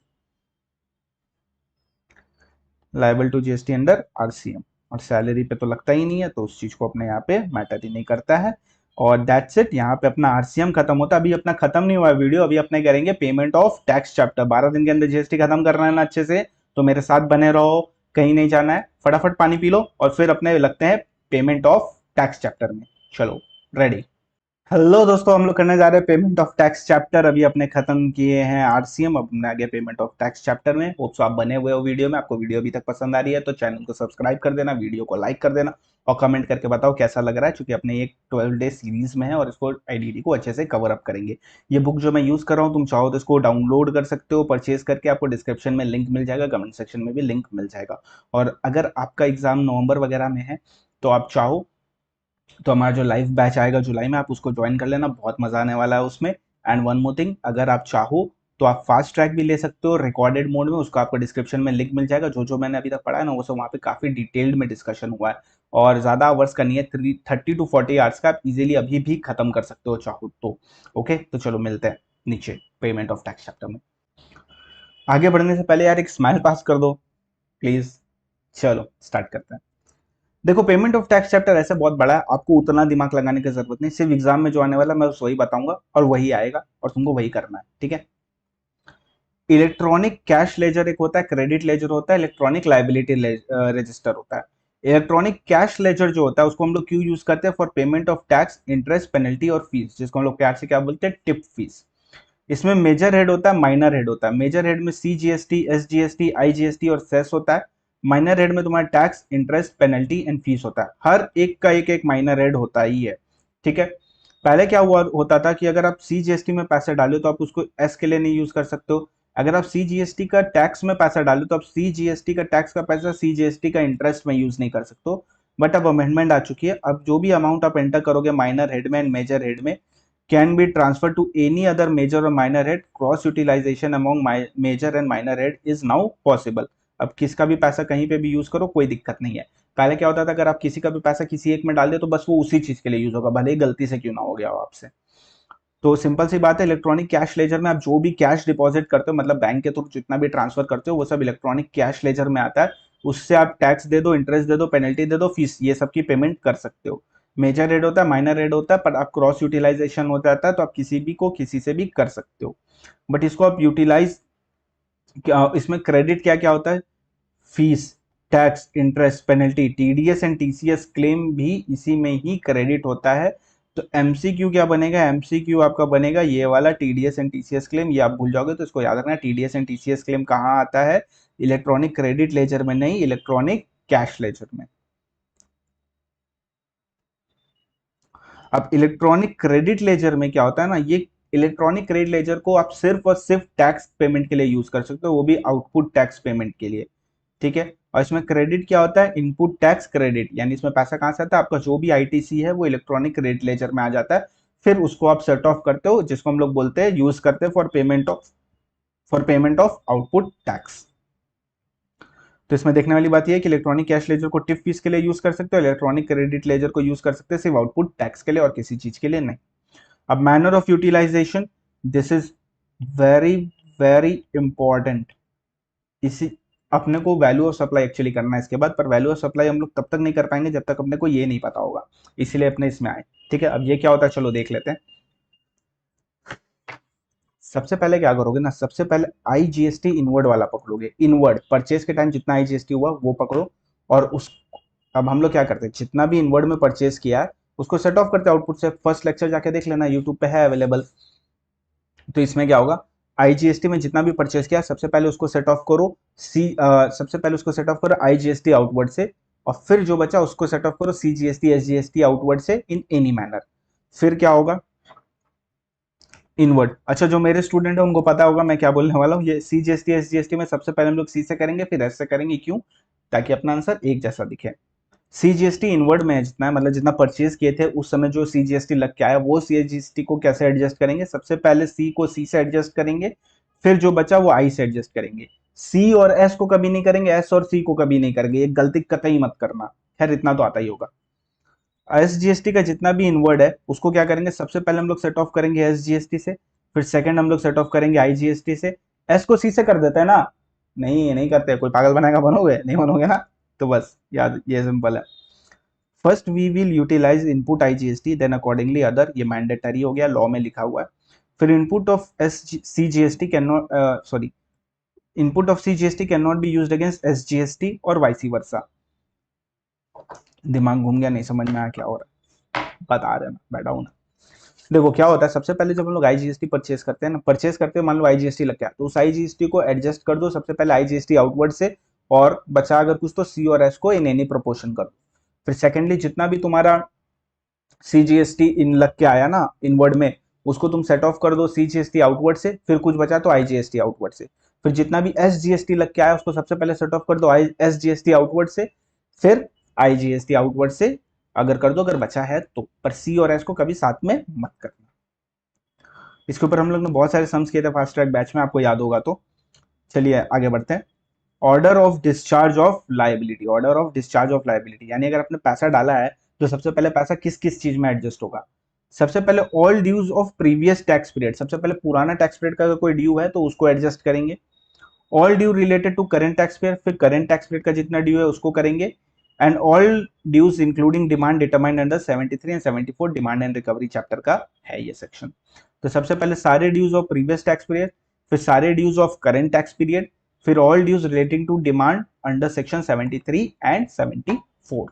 liable to GST under RCM. और सैलरी पे तो लगता ही नहीं है, तो उस चीज को अपने यहाँ पे मैटर ही नहीं करता है। और दैट्स इट, यहाँ पे अपना आरसीएम खत्म होता है। अभी अपना खत्म नहीं हुआ है वीडियो, अभी अपने करेंगे पेमेंट ऑफ टैक्स चैप्टर। 12 दिन के अंदर जीएसटी खत्म करना है ना अच्छे से, तो मेरे साथ बने रहो, कहीं नहीं जाना है। फटाफट पानी पी लो और फिर अपने लगते हैं पेमेंट ऑफ टैक्स चैप्टर में। चलो, रेडी। हेलो दोस्तों, हम लोग करने जा रहे हैं पेमेंट ऑफ टैक्स चैप्टर। अभी अपने खत्म किए हैं आरसीएम, अब अपने आगे पेमेंट ऑफ टैक्स चैप्टर में। होप सो आप बने हुए हो वीडियो में, आपको वीडियो अभी तक पसंद आ रही है तो चैनल को सब्सक्राइब कर देना, वीडियो को लाइक कर देना और कमेंट करके बताओ कैसा लग रहा है, क्योंकि अपने एक 12 डे सीरीज में है और इसको आईडीडी को अच्छे से कवर अप करेंगे। ये बुक जो मैं यूज कर रहा हूँ, तुम चाहो तो इसको डाउनलोड कर सकते हो परचेज करके, आपको डिस्क्रिप्शन में लिंक मिल जाएगा, कमेंट सेक्शन में भी लिंक मिल जाएगा। और अगर आपका एग्जाम नवंबर वगैरह में है तो आप चाहो तो हमारा जो लाइव बैच आएगा जुलाई में, आप उसको ज्वाइन कर लेना, बहुत मजा आने वाला है उसमें। एंड वन मोर थिंग, अगर आप चाहो तो आप फास्ट ट्रैक भी ले सकते हो रिकॉर्डेड मोड में, उसका आपको डिस्क्रिप्शन में लिंक मिल जाएगा। जो जो मैंने अभी तक पढ़ा है ना वो सब वहाँ पे काफी डिटेल्ड में डिस्कशन हुआ है, और ज्यादा आवर्स का नहीं है, 30 to 40 आवर्स का, आप इजिली अभी भी खत्म कर सकते हो चाहो तो। ओके, तो चलो मिलते हैं नीचे पेमेंट ऑफ टैक्स चैप्टर में। आगे बढ़ने से पहले यार एक स्माइल पास कर दो प्लीज। चलो स्टार्ट करते हैं। देखो, पेमेंट ऑफ टैक्स चैप्टर ऐसे बहुत बड़ा है, आपको उतना दिमाग लगाने की जरूरत नहीं, सिर्फ एग्जाम में जो आने वाला मैं बस वही बताऊंगा और वही आएगा और तुमको वही करना है, ठीक है। इलेक्ट्रॉनिक कैश लेजर एक होता है, क्रेडिट लेजर होता है, इलेक्ट्रॉनिक लाइबिलिटी रजिस्टर होता है। इलेक्ट्रॉनिक कैश लेजर जो होता है उसको हम लोग क्यों यूज करते हैं? For payment of tax, interest, penalty और फीस, जिसको हम लोग प्यार से क्या बोलते हैं? Tip fees. इसमें मेजर हेड होता है, माइनर हेड होता है। मेजर हेड में CGST, SGST, IGST और सेस होता है। माइनर हेड में तुम्हारा tax, interest, penalty and fees होता है। हर एक का एक एक माइनर हेड होता ही है, ठीक है। पहले क्या हुआ होता था कि अगर आप CGST में पैसे डालो तो आप उसको एस के लिए नहीं यूज कर सकते हो। अगर आप CGST का टैक्स में पैसा डालो तो आप CGST का टैक्स का पैसा CGST का इंटरेस्ट में यूज नहीं कर सकते हो। बट अब अमेंडमेंट आ चुकी है, अब जो भी अमाउंट आप एंटर करोगे माइनर हेड में एंड मेजर हेड में can be transferred to any other major or minor head. Cross utilization among major and minor head is now possible. अब किसका भी पैसा कहीं पे भी यूज करो, कोई दिक्कत नहीं है। पहले क्या होता था, अगर आप किसी का भी पैसा किसी एक में डाल दे तो बस वो उसी चीज के लिए यूज होगा, भले ही गलती से क्यों ना हो गया हो आपसे। तो सिंपल सी बात है, इलेक्ट्रॉनिक कैश लेजर में आप जो भी कैश डिपॉजिट करते हो, मतलब बैंक के थ्रू जितना भी ट्रांसफर करते हो, वो सब इलेक्ट्रॉनिक कैश लेजर में आता है। उससे आप टैक्स दे दो, इंटरेस्ट दे दो, पेनल्टी दे दो, फीस, ये सब की पेमेंट कर सकते हो। मेजर रेट होता है, माइनर रेट होता है, पर आप क्रॉस यूटिलाइजेशन हो जाता है तो आप किसी भी को किसी से भी कर सकते हो। बट इसको आप यूटिलाइज, इसमें क्रेडिट क्या क्या होता है? Fees, tax, interest, penalty, TDS and TCS claim भी इसी में ही क्रेडिट होता है। तो MCQ क्या बनेगा? MCQ आपका बनेगा ये वाला, TDS एंड TCS क्लेम। ये आप भूल जाओगे तो इसको याद रखना, TDS एंड TCS क्लेम कहाँ आता है? इलेक्ट्रॉनिक क्रेडिट लेजर में नहीं, इलेक्ट्रॉनिक कैश लेजर में। अब इलेक्ट्रॉनिक क्रेडिट लेजर में क्या होता है ना, ये इलेक्ट्रॉनिक क्रेडिट लेजर को आप सिर्फ और सिर्फ टैक्स पेमेंट के लिए यूज कर सकते हो, वो भी आउटपुट टैक्स पेमेंट के लिए, ठीक है। और इसमें क्रेडिट क्या होता है? इनपुट टैक्स क्रेडिट, यानी इसमें पैसा कहां से आता है? आपका जो भी ITC है वो इलेक्ट्रॉनिक क्रेडिट लेजर में आ जाता है। फिर उसको आप सेट ऑफ करते हो, जिसको हम लोग बोलते हैं, यूज करते हैं for payment of output tax. तो इसमें देखने वाली बात यह है कि इलेक्ट्रॉनिक कैश लेजर को टिप फीस के लिए यूज कर सकते हो, इलेक्ट्रॉनिक क्रेडिट लेजर को यूज कर सकते हैं सिर्फ आउटपुट टैक्स के लिए और किसी चीज के लिए नहीं। अब manner of utilisation, this is very very important. इसी अपने को वैल्यू ऑफ सप्लाई एक्चुअली करना है इसके बाद, पर वैल्यू ऑफ सप्लाई हम लोग तब तक नहीं कर पाएंगे जब तक अपने को ये नहीं पता होगा, इसीलिए अपने इसमें आए, ठीक है। अब ये क्या होता है, चलो देख लेते हैं। सबसे पहले क्या करोगे ना, सबसे पहले IGST इनवर्ड वाला पकड़ोगे, इनवर्ड परचेज के टाइम जितना IGST हुआ वो पकड़ो। और उस अब हम लोग क्या करते हैं, जितना भी इनवर्ड में परचेज किया है उसको सेट ऑफ करते हैं आउटपुट से। फर्स्ट लेक्चर जाके देख लेना, यूट्यूब पे है अवेलेबल। तो इसमें क्या होगा, IGST में जितना भी परचेज किया सबसे पहले उसको सेट ऑफ करो, सबसे पहले उसको सेट ऑफ करो IGST आउटवर्ड से, और फिर जो बचा उसको सेट ऑफ करो CGST SGST आउटवर्ड से इन एनी मैनर। फिर क्या होगा, इनवर्ड। अच्छा, जो मेरे स्टूडेंट है उनको पता होगा मैं क्या बोलने वाला हूँ। ये CGST SGST में सबसे पहले हम लोग C से करेंगे, फिर S से करेंगे। क्यों? ताकि अपना आंसर एक जैसा दिखे। CGST इनवर्ड में जितना है, मतलब जितना परचेज किए थे उस समय जो CGST लग के आया, वो CGST को कैसे एडजस्ट करेंगे? सबसे पहले C को C से एडजस्ट करेंगे, फिर जो बचा वो I से एडजस्ट करेंगे। C और S को कभी नहीं करेंगे, S और C को कभी नहीं करेंगे, ये गलती कतई मत करना। खैर इतना तो आता ही होगा। SGST का जितना भी इनवर्ड है उसको क्या करेंगे, सबसे पहले हम लोग सेट ऑफ करेंगे SGST से, फिर सेकंड हम लोग सेट ऑफ करेंगे IGST से। S को C से कर देते हैं ना? नहीं, नहीं करते। कोई पागल बनाएगा, बनोगे नहीं? बनोगे ना? तो बस याद, ये सिंपल है। First we will utilise input IGST, then accordingly other, ये मैंडेटरी हो गया, लॉ में लिखा हुआ है। फिर input of CGST can not, sorry, input of CGST can not be used against SGST और वाइसी वर्सा। दिमाग घूम गया? नहीं समझ में आया क्या हो रहा है? बता रहे ना, बैठा हूं ना। देखो क्या होता है, सबसे पहले जब हम लोग IGST परचेज करते हैं ना, परचेज करते हैं, मान लो IGST लग गया, तो उस IGST को एडजस्ट कर दो सबसे पहले IGST आउटवर्ड से, और बचा अगर कुछ तो C और S को इन एनी प्रोपोर्शन कर दो। फिर सेकेंडली जितना भी तुम्हारा CGST इन लग के आया ना इनवर्ड में, उसको तुम सेट ऑफ कर दो CGST आउटवर्ड से, फिर कुछ बचा तो IGST आउटवर्ड से। फिर जितना भी SGST लग के आया उसको सबसे पहले सेट ऑफ कर दो SGST आउटवर्ड से, फिर IGST आउटवर्ड से अगर कर दो, अगर बचा है तो। पर C और S को कभी साथ में मत करना। इसके ऊपर हम लोग ने बहुत सारे सम्स किए थे फास्ट ट्रैक बैच में, आपको याद होगा तो। चलिए आगे बढ़ते हैं। Order of discharge of liability, order of discharge of liability, यानी अगर आपने पैसा डाला है तो सबसे पहले पैसा किस किस चीज में एडजस्ट होगा? सबसे पहले all dues of previous tax period, सबसे पहले पुराना टैक्स पीरियड का अगर कोई ड्यू है तो उसको एडजस्ट करेंगे। All due related to current tax period, फिर करेंट टैक्स पीरियड का जितना ड्यू है उसको करेंगे। And all dues including demand determined under 73 and 74 demand and recovery chapter का है ये सेक्शन। तो सबसे पहले सारे dues of previous tax period, फिर सारे dues of current tax period, फिर all dues relating to demand under section 73 and 74।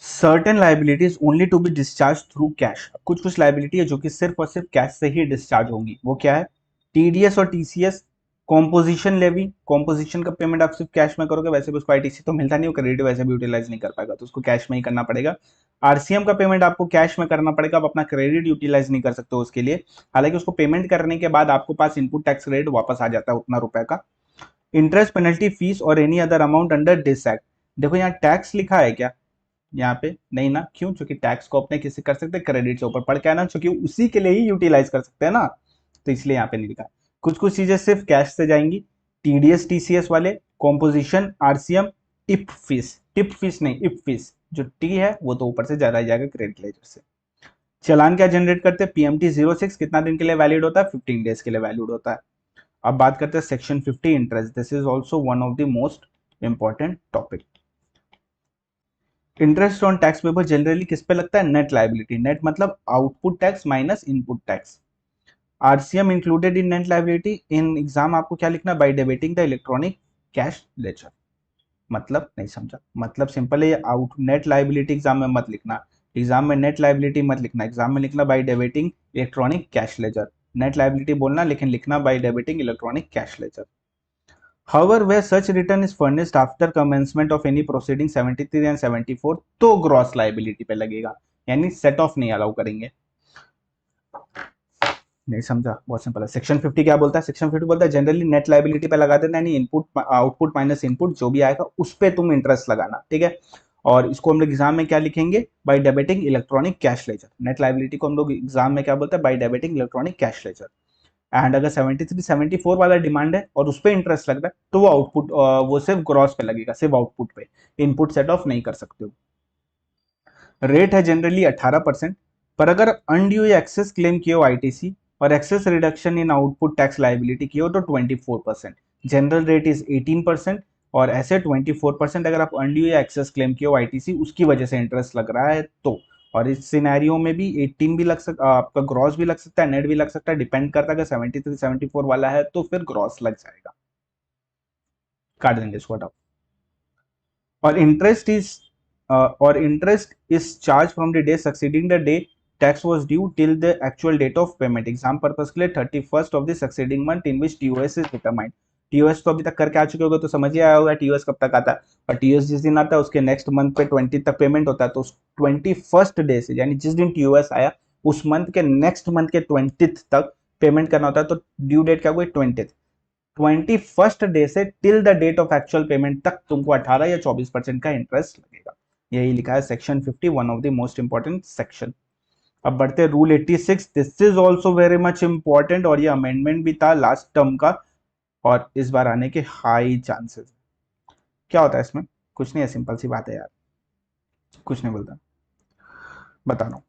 Certain liabilities only to be discharge through cash. कुछ कुछ लाइबिलिटी है जो कि सिर्फ और सिर्फ कैश से ही डिस्चार्ज होंगी। वो क्या है? टीडीएस और टीसीएस, कॉम्पोजिशन लेवी, कॉम्पोजिशन का पेमेंट आप सिर्फ कैश में करोगे, वैसे भी उसको आईटीसी तो मिलता नहीं, वो क्रेडिट वैसे भी यूटिलाइज नहीं कर पाएगा, तो उसको कैश में ही करना पड़ेगा। आरसीएम का पेमेंट आपको कैश में करना पड़ेगा, आप अपना क्रेडिट यूटिलाइज नहीं कर सकते हो उसके लिए, हालांकि उसको पेमेंट करने के बाद आपको पास इनपुट टैक्स क्रेडिट वापस आ जाता है उतना रुपए का। इंटरेस्ट, पेनल्टी, फीस और any other amount under this act. देखो यहाँ टैक्स लिखा है क्या? यहाँ पे नहीं ना, क्यों? क्योंकि टैक्स को अपने किसी कर सकते हैं क्रेडिट से ऊपर पढ़ के आना, क्योंकि उसी के लिए ही यूटिलाइज कर सकते हैं ना, तो इसलिए यहाँ पे नहीं लिखा। कुछ कुछ चीजें सिर्फ कैश से जाएंगी, टीडीएस टीसीएस वाले, कॉम्पोजिशन, आरसीएम, टिप फीस नहीं, इफ फीस, जो टी है वो तो ऊपर से ज्यादा ही जाएगा क्रेडिट लेजर से। चालान क्या जनरेट करते हैं? पीएमटी 06 कितना दिन के लिए वैलिड होता है? 15 डेज के लिए वैलिड होता है। अब बात करते हैं section 50 interest. This is also one of the most important topic. Interest on tax paper generally किस पे लगता है? Net liability. नेट मतलब output tax minus input tax. RCM included in net liability. In exam आपको क्या लिखना? By debiting the electronic cash laser. मतलब नहीं समझा? मतलब सिंपल है, आउट नेट लाइबिलिटी एग्जाम में मत लिखना, एग्जाम में नेट लाइबिलिटी मत लिखना, एग्जाम में लिखना by debiting electronic cash laser. Net liability बोलना लेकिन लिखना by debiting electronic cash laser. However, where such return is furnished after commencement of any proceeding 73 and 74, तो ग्रॉस लाइबिलिटी पे लगेगा, यानी सेट ऑफ नहीं अलाउ करेंगे। नहीं समझा? बहुत सिंपल है। सेक्शन 50 क्या बोलता है? सेक्शन 50 बोलता है जनरली नेट लाइबिलिटी पे लगा देना, यानी इनपुट आउटपुट माइनस इनपुट जो भी आएगा उस पे तुम इंटरेस्ट लगाना, ठीक है। और इसको हम लोग एग्जाम में क्या लिखेंगे? By debiting electronic cash laser. Net liability को हम लोग एग्जाम में क्या बोलते हैं? By debiting electronic cash laser. And अगर 73 74 वाला डिमांड है और उस पर इंटरेस्ट लग रहा है तो वो आउटपुट, वो सिर्फ ग्रॉस पे लगेगा, सिर्फ आउटपुट पे, इनपुट सेट ऑफ नहीं कर सकते हो। रेट है जनरली 18%, पर अगर अनड्यू एक्सेस क्लेम किए हो आईटीसी और excess reduction in output tax liability की हो तो 24%। जनरल रेट इज 18% और ऐसे 24% अगर आप अनड्यू या एक्सेस क्लेम किए हो आईटीसी उसकी वजह से इंटरेस्ट लग रहा है तो। और इस सिनेरियो में भी 18 भी लग सकता, आपका ग्रॉस भी लग सकता है, नेट भी लग सकता है, डिपेंड करता है। अगर 73 74 वाला है तो फिर ग्रॉस लग जाएगा, काट देंगे इसको, हटाओ। और interest is charge from the day succeeding the day tax was due till the actual date of payment. Exam purpose के लिए 31st of the succeeding month in which TOS is determined. TOS तो अभी तक करके आ चुके होगे तो समझ ही आया होगा टीओएस कब तक आता है। और टीओएस जिस दिन आता है उसके नेक्स्ट मंथ पे 20 तक पेमेंट होता है, तो 21st डे से, यानी जिस दिन टीओएस आया उस मंथ के नेक्स्ट मंथ के 20 तक पेमेंट करना होता है। तो ड्यू डेट क्या हुई? 21st डे से till the date of actual payment तक तुमको 18 या 24% का इंटरेस्ट लगेगा। यही लिखा है section 50, one of the most important section. अब बढ़ते rule 86। This is also very much important और ये अमेंडमेंट भी था लास्ट टर्म का और इस बार आने के हाई चांसेस। क्या होता है इसमें? कुछ नहीं है, सिंपल सी बात है यार, कुछ नहीं बोलता, बता रहा हूँ।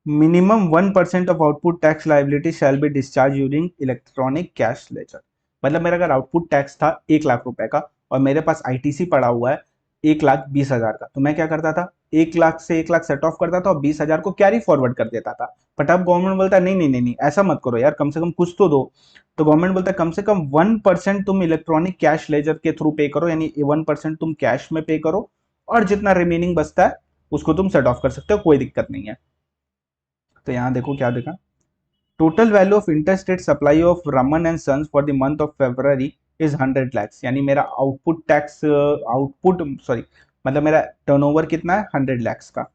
Minimum 1% of output tax liability shall be discharge using electronic cash laser. मतलब मेरा अगर आउटपुट टैक्स था 1 लाख रुपए का और मेरे पास आईटीसी पड़ा हुआ है 1,20,000 का, तो मैं क्या करता था? 1 लाख से 1 लाख सेट ऑफ करता था और 20,000 को कैरी फॉरवर्ड कर देता था। बट अब गवर्नमेंट बोलता है नहीं नहीं नहीं नहीं, ऐसा मत करो यार, कम से कम कुछ तो दो। तो गवर्नमेंट बोलता है कम से कम 1% तुम इलेक्ट्रॉनिक कैश लेजर के थ्रू पे करो, यानी 1% तुम कैश में पे करो और जितना रिमेनिंग बचता है उसको तुम सेट ऑफ कर सकते हो, कोई दिक्कत नहीं है। तो यहाँ देखो क्या देखा, total value of interstate supply of Raman and sons for the month of February is 100 lakhs। यानी मेरा आउटपुट टैक्स, आउटपुट सॉरी, मतलब मेरा टर्नओवर कितना है? 100 lakhs का,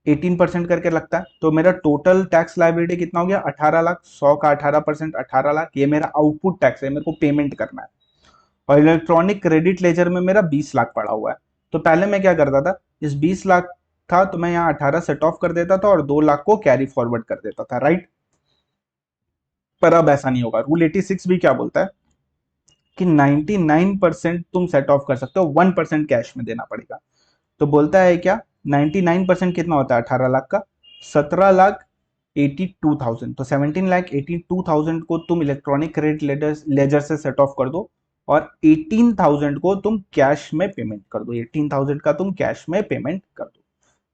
18% करके लगता है, तो मेरा टोटल टैक्स लाइबिलिटी कितना हो गया? 18 लाख। 100 का 18%, 18 लाख, ये मेरा आउटपुट टैक्स है, मेरे को पेमेंट करना है। और इलेक्ट्रॉनिक क्रेडिट लेजर में मेरा 20 लाख पड़ा हुआ है। तो पहले मैं क्या करता था, इस 20 लाख था तो मैं यहाँ 18 सेट ऑफ कर देता था और 2 लाख को कैरी फॉरवर्ड कर देता था, राइट। पर अब ऐसा नहीं होगा। रूल 86 भी क्या बोलता है कि 99% तुम सेट ऑफ कर सकते हो, 1% कैश में देना पड़ेगा। तो बोलता है क्या, 99% कितना होता है 18 लाख का? 17,82,000। तो 17,82,000 को तुम इलेक्ट्रॉनिक क्रेडिट लेजर से सेट ऑफ कर दो और 18,000 को तुम कैश में पेमेंट कर दो, 18,000 का तुम कैश में पेमेंट कर दो।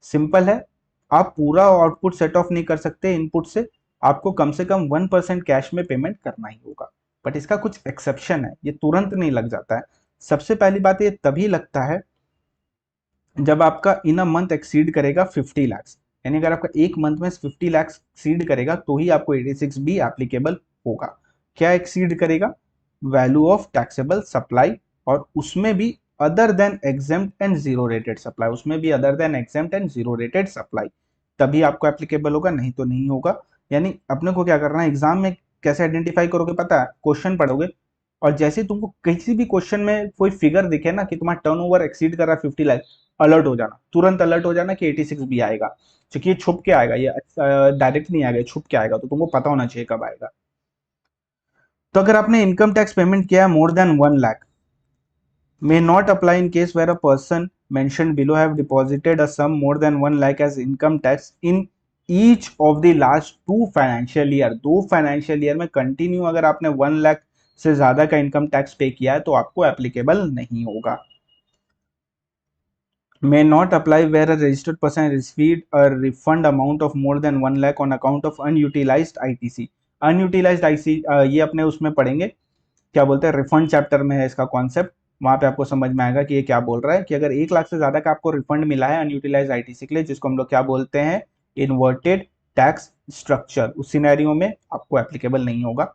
सिंपल है। आप पूरा आउटपुट सेट ऑफ नहीं कर सकते इनपुट से, आपको कम से कम 1% कैश में पेमेंट करना ही होगा। बट इसका कुछ एक्सेप्शन है, ये तुरंत नहीं लग जाता है। सबसे पहली बात ये तभी लगता है जब आपका इन अ मंथ एक्सीड करेगा 50 lakhs, यानी अगर आपका एक मंथ में 50 lakhs एक्सीड करेगा तो ही आपको 86 बी एप्लीकेबल होगा। क्या एक्सीड करेगा? वैल्यू ऑफ टैक्सेबल सप्लाई, और उसमें भी other than exempt and zero rated supply, उसमें भी other than exempt and zero rated supply, तभी आपको एप्लीकेबल होगा, नहीं तो नहीं होगा। यानी अपने को क्या करना है एग्जाम में, कैसे आइडेंटिफाई करोगे पता है? क्वेश्चन पढ़ोगे और जैसे तुमको किसी भी क्वेश्चन में कोई फिगर दिखे ना कि तुम्हारा टर्नओवर एक्सीड कर रहा है 50 लाख, अलर्ट हो जाना, तुरंत अलर्ट हो जाना कि 86 भी आएगा, क्योंकि ये छुप के आएगा, ये डायरेक्ट नहीं आएगा, ये छुप के आएगा, तो तुमको पता होना चाहिए कब आएगा। तो अगर आपने इनकम टैक्स पेमेंट किया है मोर than 1 lakh, may not apply in case where a person mentioned below have deposited a sum more than 1 lakh as income tax in each of the last 2 financial year. 2 financial year में continue अगर आपने 1 लाख से ज्यादा का income tax पे किया है तो आपको एप्लीकेबल नहीं होगा। may not apply where a registered person received a refund amount of more than 1 lakh on account of unutilized ITC। Unutilised IC ये अपने उसमें पढ़ेंगे, क्या बोलते हैं, रिफंड चैप्टर में है इसका कॉन्सेप्ट, वहां पे आपको समझ में आएगा कि ये क्या बोल रहा है, कि अगर 1 लाख से ज्यादा का आपको रिफंड मिला है अनयूटिलाइज आईटीसी के लिए, जिसको हम लोग क्या बोलते हैं, इन्वर्टेड टैक्स स्ट्रक्चर, उस सिनेरियो में आपको एप्लीकेबल नहीं होगा।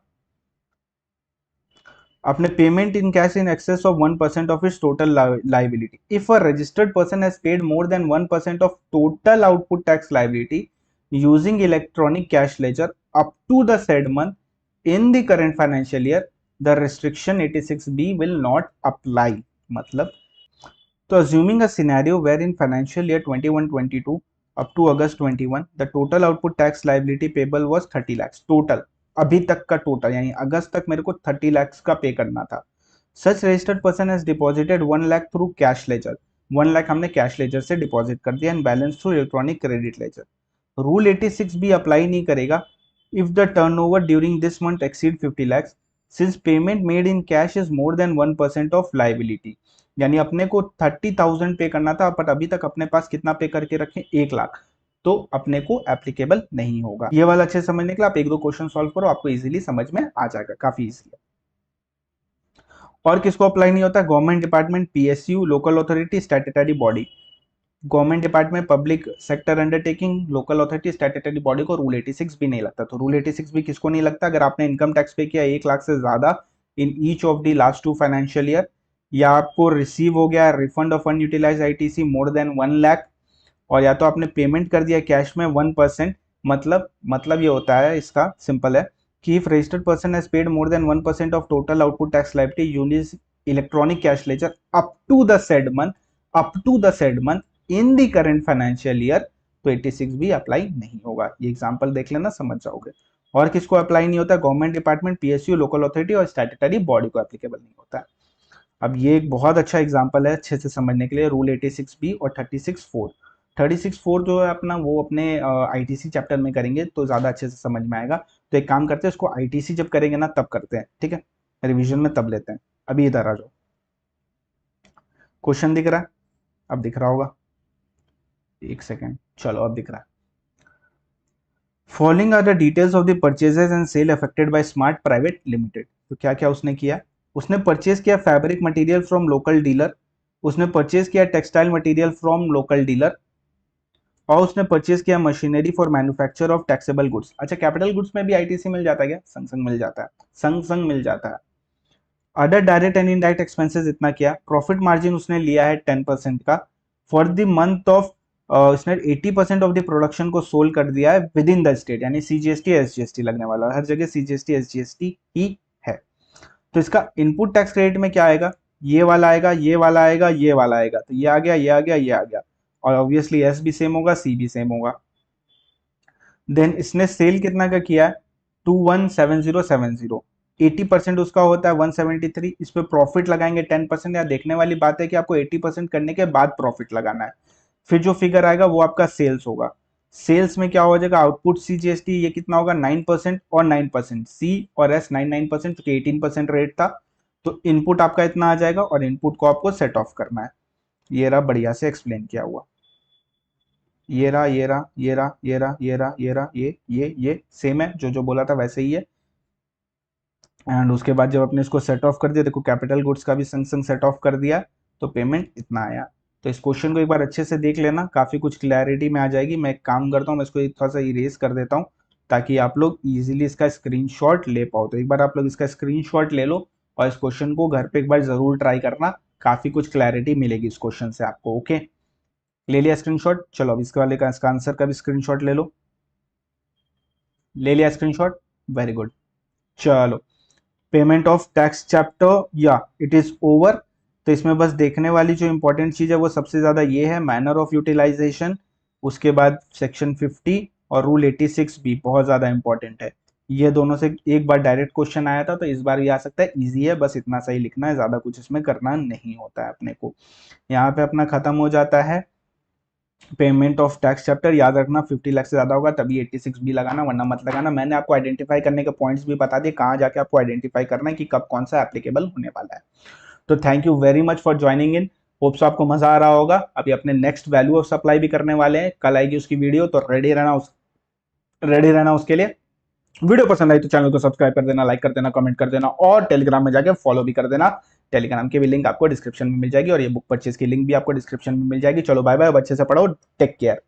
अपने payment in cash in excess of 1% of its total liability, if a registered person has paid more than 1% of total output tax liability using electronic cash ledger up to the said month in the current financial year, the restriction 86B will not apply। मतलब, तो assuming a scenario where in financial year 21-22 up to August 21 the total output tax liability payable was 30 lakhs total, अभी तक का total, यानी अगस्त तक मेरे को 30 lakhs का पे करना था। सच registered person has deposited 1 lakh through cash ledger, 1 lakh हमने कैश लेजर से डिपॉजिट कर दिया, and balance through electronic credit ledger. Rule 86 भी अप्लाई नहीं करेगा if the turnover during this month exceed 50 lakhs since payment made in cash is more than 1% of liability. यानी अपने को 30,000 पे करना था बट अभी तक अपने पास कितना पे करके रखे, 1 लाख, तो अपने को एप्लीकेबल नहीं होगा। ये वाला अच्छे समझने के लिए आप एक दो क्वेश्चन सॉल्व करो, आपको इजीली समझ में आ जाएगा, काफी इजीली। और किसको अप्लाई नहीं होता? Government department, PSU, local authority, statutory body. Government department, public sector undertaking, local authority, statutory body को रूल 86 भी नहीं लगता। तो रूल 86 भी किसको नहीं लगता? अगर आपने इनकम टैक्स पे किया 1 लाख से ज्यादा in each of the last 2 financial year, या आपको रिसीव हो गया refund of unutilise ITC more than 1 lakh, और या तो आपने पेमेंट कर दिया कैश में 1%। मतलब ये होता है, इसका सिंपल है कि if registered person has paid more than 1% of total output tax liability यूनिज electronic cash ledger up to the said month, in the current financial year, तो 86 भी अप्लाई नहीं होगा। ये एग्जांपल देख लेना, समझ जाओगे। और किसको अप्लाई नहीं होता? Government department, PSU, local authority और स्टैट्यूटरी बॉडी को एप्लीकेबल नहीं होता है। अब ये एक बहुत अच्छा एग्जांपल है अच्छे से समझने के लिए, रूल 86 बी और 36(4). 36(4) जो है अपना, वो अपने आईटीसी चैप्टर में करेंगे तो ज़्यादा अच्छे से समझ में आएगा। तो एक काम करते हैं, उसको आईटीसी जब करेंगे ना तब करते हैं, ठीक है, रिवीजन में तब लेते हैं। अभी इधर आ जाओ, क्वेश्चन दिख रहा है? अब दिख रहा होगा, एक सेकेंड, चलो अब दिख रहा है। Following are the details of the purchases and sale affected by Smart Private Limited. तो क्या क्या उसने किया? उसने परचेज किया fabric material from local dealer, उसने परचेज किया textile material from local dealer, और उसने परचेज किया machinery for manufacture of taxable goods. अच्छा, कैपिटल गुड्स में भी आईटीसी मिल जाता है क्या? संग संग मिल जाता है, संग संग मिल जाता है। Other direct and indirect expenses इतना किया। प्रॉफिट मार्जिन उसने लिया है 10% का फॉर द मंथ ऑफ, उसने 80% ऑफ द प्रोडक्शन को सोल्ड कर दिया है विद इन द स्टेट, यानी सीजीएसटी एसजीएसटी लगने वाला है, हर जगह सीजीएसटी एसजीएसटी ही है। तो इसका इनपुट टैक्स क्रेडिट में क्या आएगा? ये वाला आएगा, ये वाला आएगा, ये वाला आएगा, तो ये आ गया, ये आ गया, ये आ गया, और ऑब्वियसली एस भी सेम होगा, सी भी सेम होगा। देन इसने सेल कितना का किया है? 217070, 80% उसका होता है 173, इस पे प्रॉफिट लगाएंगे 10%। या देखने वाली बात है कि आपको 80% करने के बाद प्रॉफिट लगाना है। फिर जो फिगर आएगा वो आपका सेल्स होगा। सेल्स में क्या हो जाएगा? आउटपुट सी जीएसटी, ये कितना होगा? 9% और 9%, सी और एस 9% क्योंकि 18% रेट था। तो इनपुट आपका इतना आ जाएगा और इनपुट को आपको सेट ऑफ करना है। ये रहा बढ़िया से एक्सप्लेन किया हुआ, ये रहा, ये रहा, ये रहा, ये रहा, ये रहा, ये रहा, ये सेम है, जो जो बोला था वैसे ही है। एंड उसके बाद जब अपने इसको सेट ऑफ कर दिया, देखो कैपिटल गुड्स का भी संग संग सेट ऑफ कर दिया, तो पेमेंट इतना आया। तो इस क्वेश्चन को एक बार अच्छे से देख लेना, काफ़ी कुछ क्लैरिटी में आ जाएगी। मैं एक काम करता हूँ, मैं इसको थोड़ा सा इरेज कर देता हूँ ताकि आप लोग इजीली इसका स्क्रीनशॉट ले पाओ। तो एक बार आप लोग इसका स्क्रीनशॉट ले लो और इस क्वेश्चन को घर पे एक बार ज़रूर ट्राई करना, काफ़ी कुछ क्लैरिटी मिलेगी इस क्वेश्चन से आपको। ओके, ले लिया स्क्रीनशॉट? चलो अब इसके वाले का इसका आंसर का भी स्क्रीनशॉट ले लो। ले लिया स्क्रीनशॉट? Very good. चलो, पेमेंट ऑफ टैक्स चैप्टर या इट इज ओवर। तो इसमें बस देखने वाली जो इंपॉर्टेंट चीज है वो सबसे ज्यादा ये है, मैनर ऑफ यूटिलाइजेशन, उसके बाद सेक्शन 50 और रूल 86 भी बहुत ज्यादा इंपॉर्टेंट है। ये दोनों से एक बार डायरेक्ट क्वेश्चन आया था, तो इस बार भी आ सकता है। इजी है, बस इतना सही लिखना है, ज्यादा कुछ इसमें करना नहीं होता है अपने को। यहाँ पे अपना खत्म हो जाता है पेमेंट ऑफ टैक्स चैप्टर। याद रखना 50 लाख से ज्यादा होगा तभी 86 भी लगाना, वरना मत लगाना। मैंने आपको आइडेंटिफाई करने के पॉइंट्स भी बता दिए, कहाँ जाके आपको आइडेंटिफाई करना है कि कब कौन सा एप्लीकेबल होने वाला है। तो thank you very much for joining in. Hopes आपको मजा आ रहा होगा। अभी अपने नेक्स्ट वैल्यू ऑफ सप्लाई भी करने वाले हैं, कल आएगी उसकी वीडियो, तो रेडी रहना उसके लिए। वीडियो पसंद आई तो चैनल को सब्सक्राइब कर देना, लाइक कर देना, कमेंट कर देना और टेलीग्राम में जाके फॉलो भी कर देना। टेलीग्राम की भी लिंक आपको डिस्क्रिप्शन में मिल जाएगी और ये बुक परचेज की लिंक भी आपको डिस्क्रिप्शन में मिल जाएगी। चलो बाय बाय, अच्छे से पढ़ो, टेक केयर।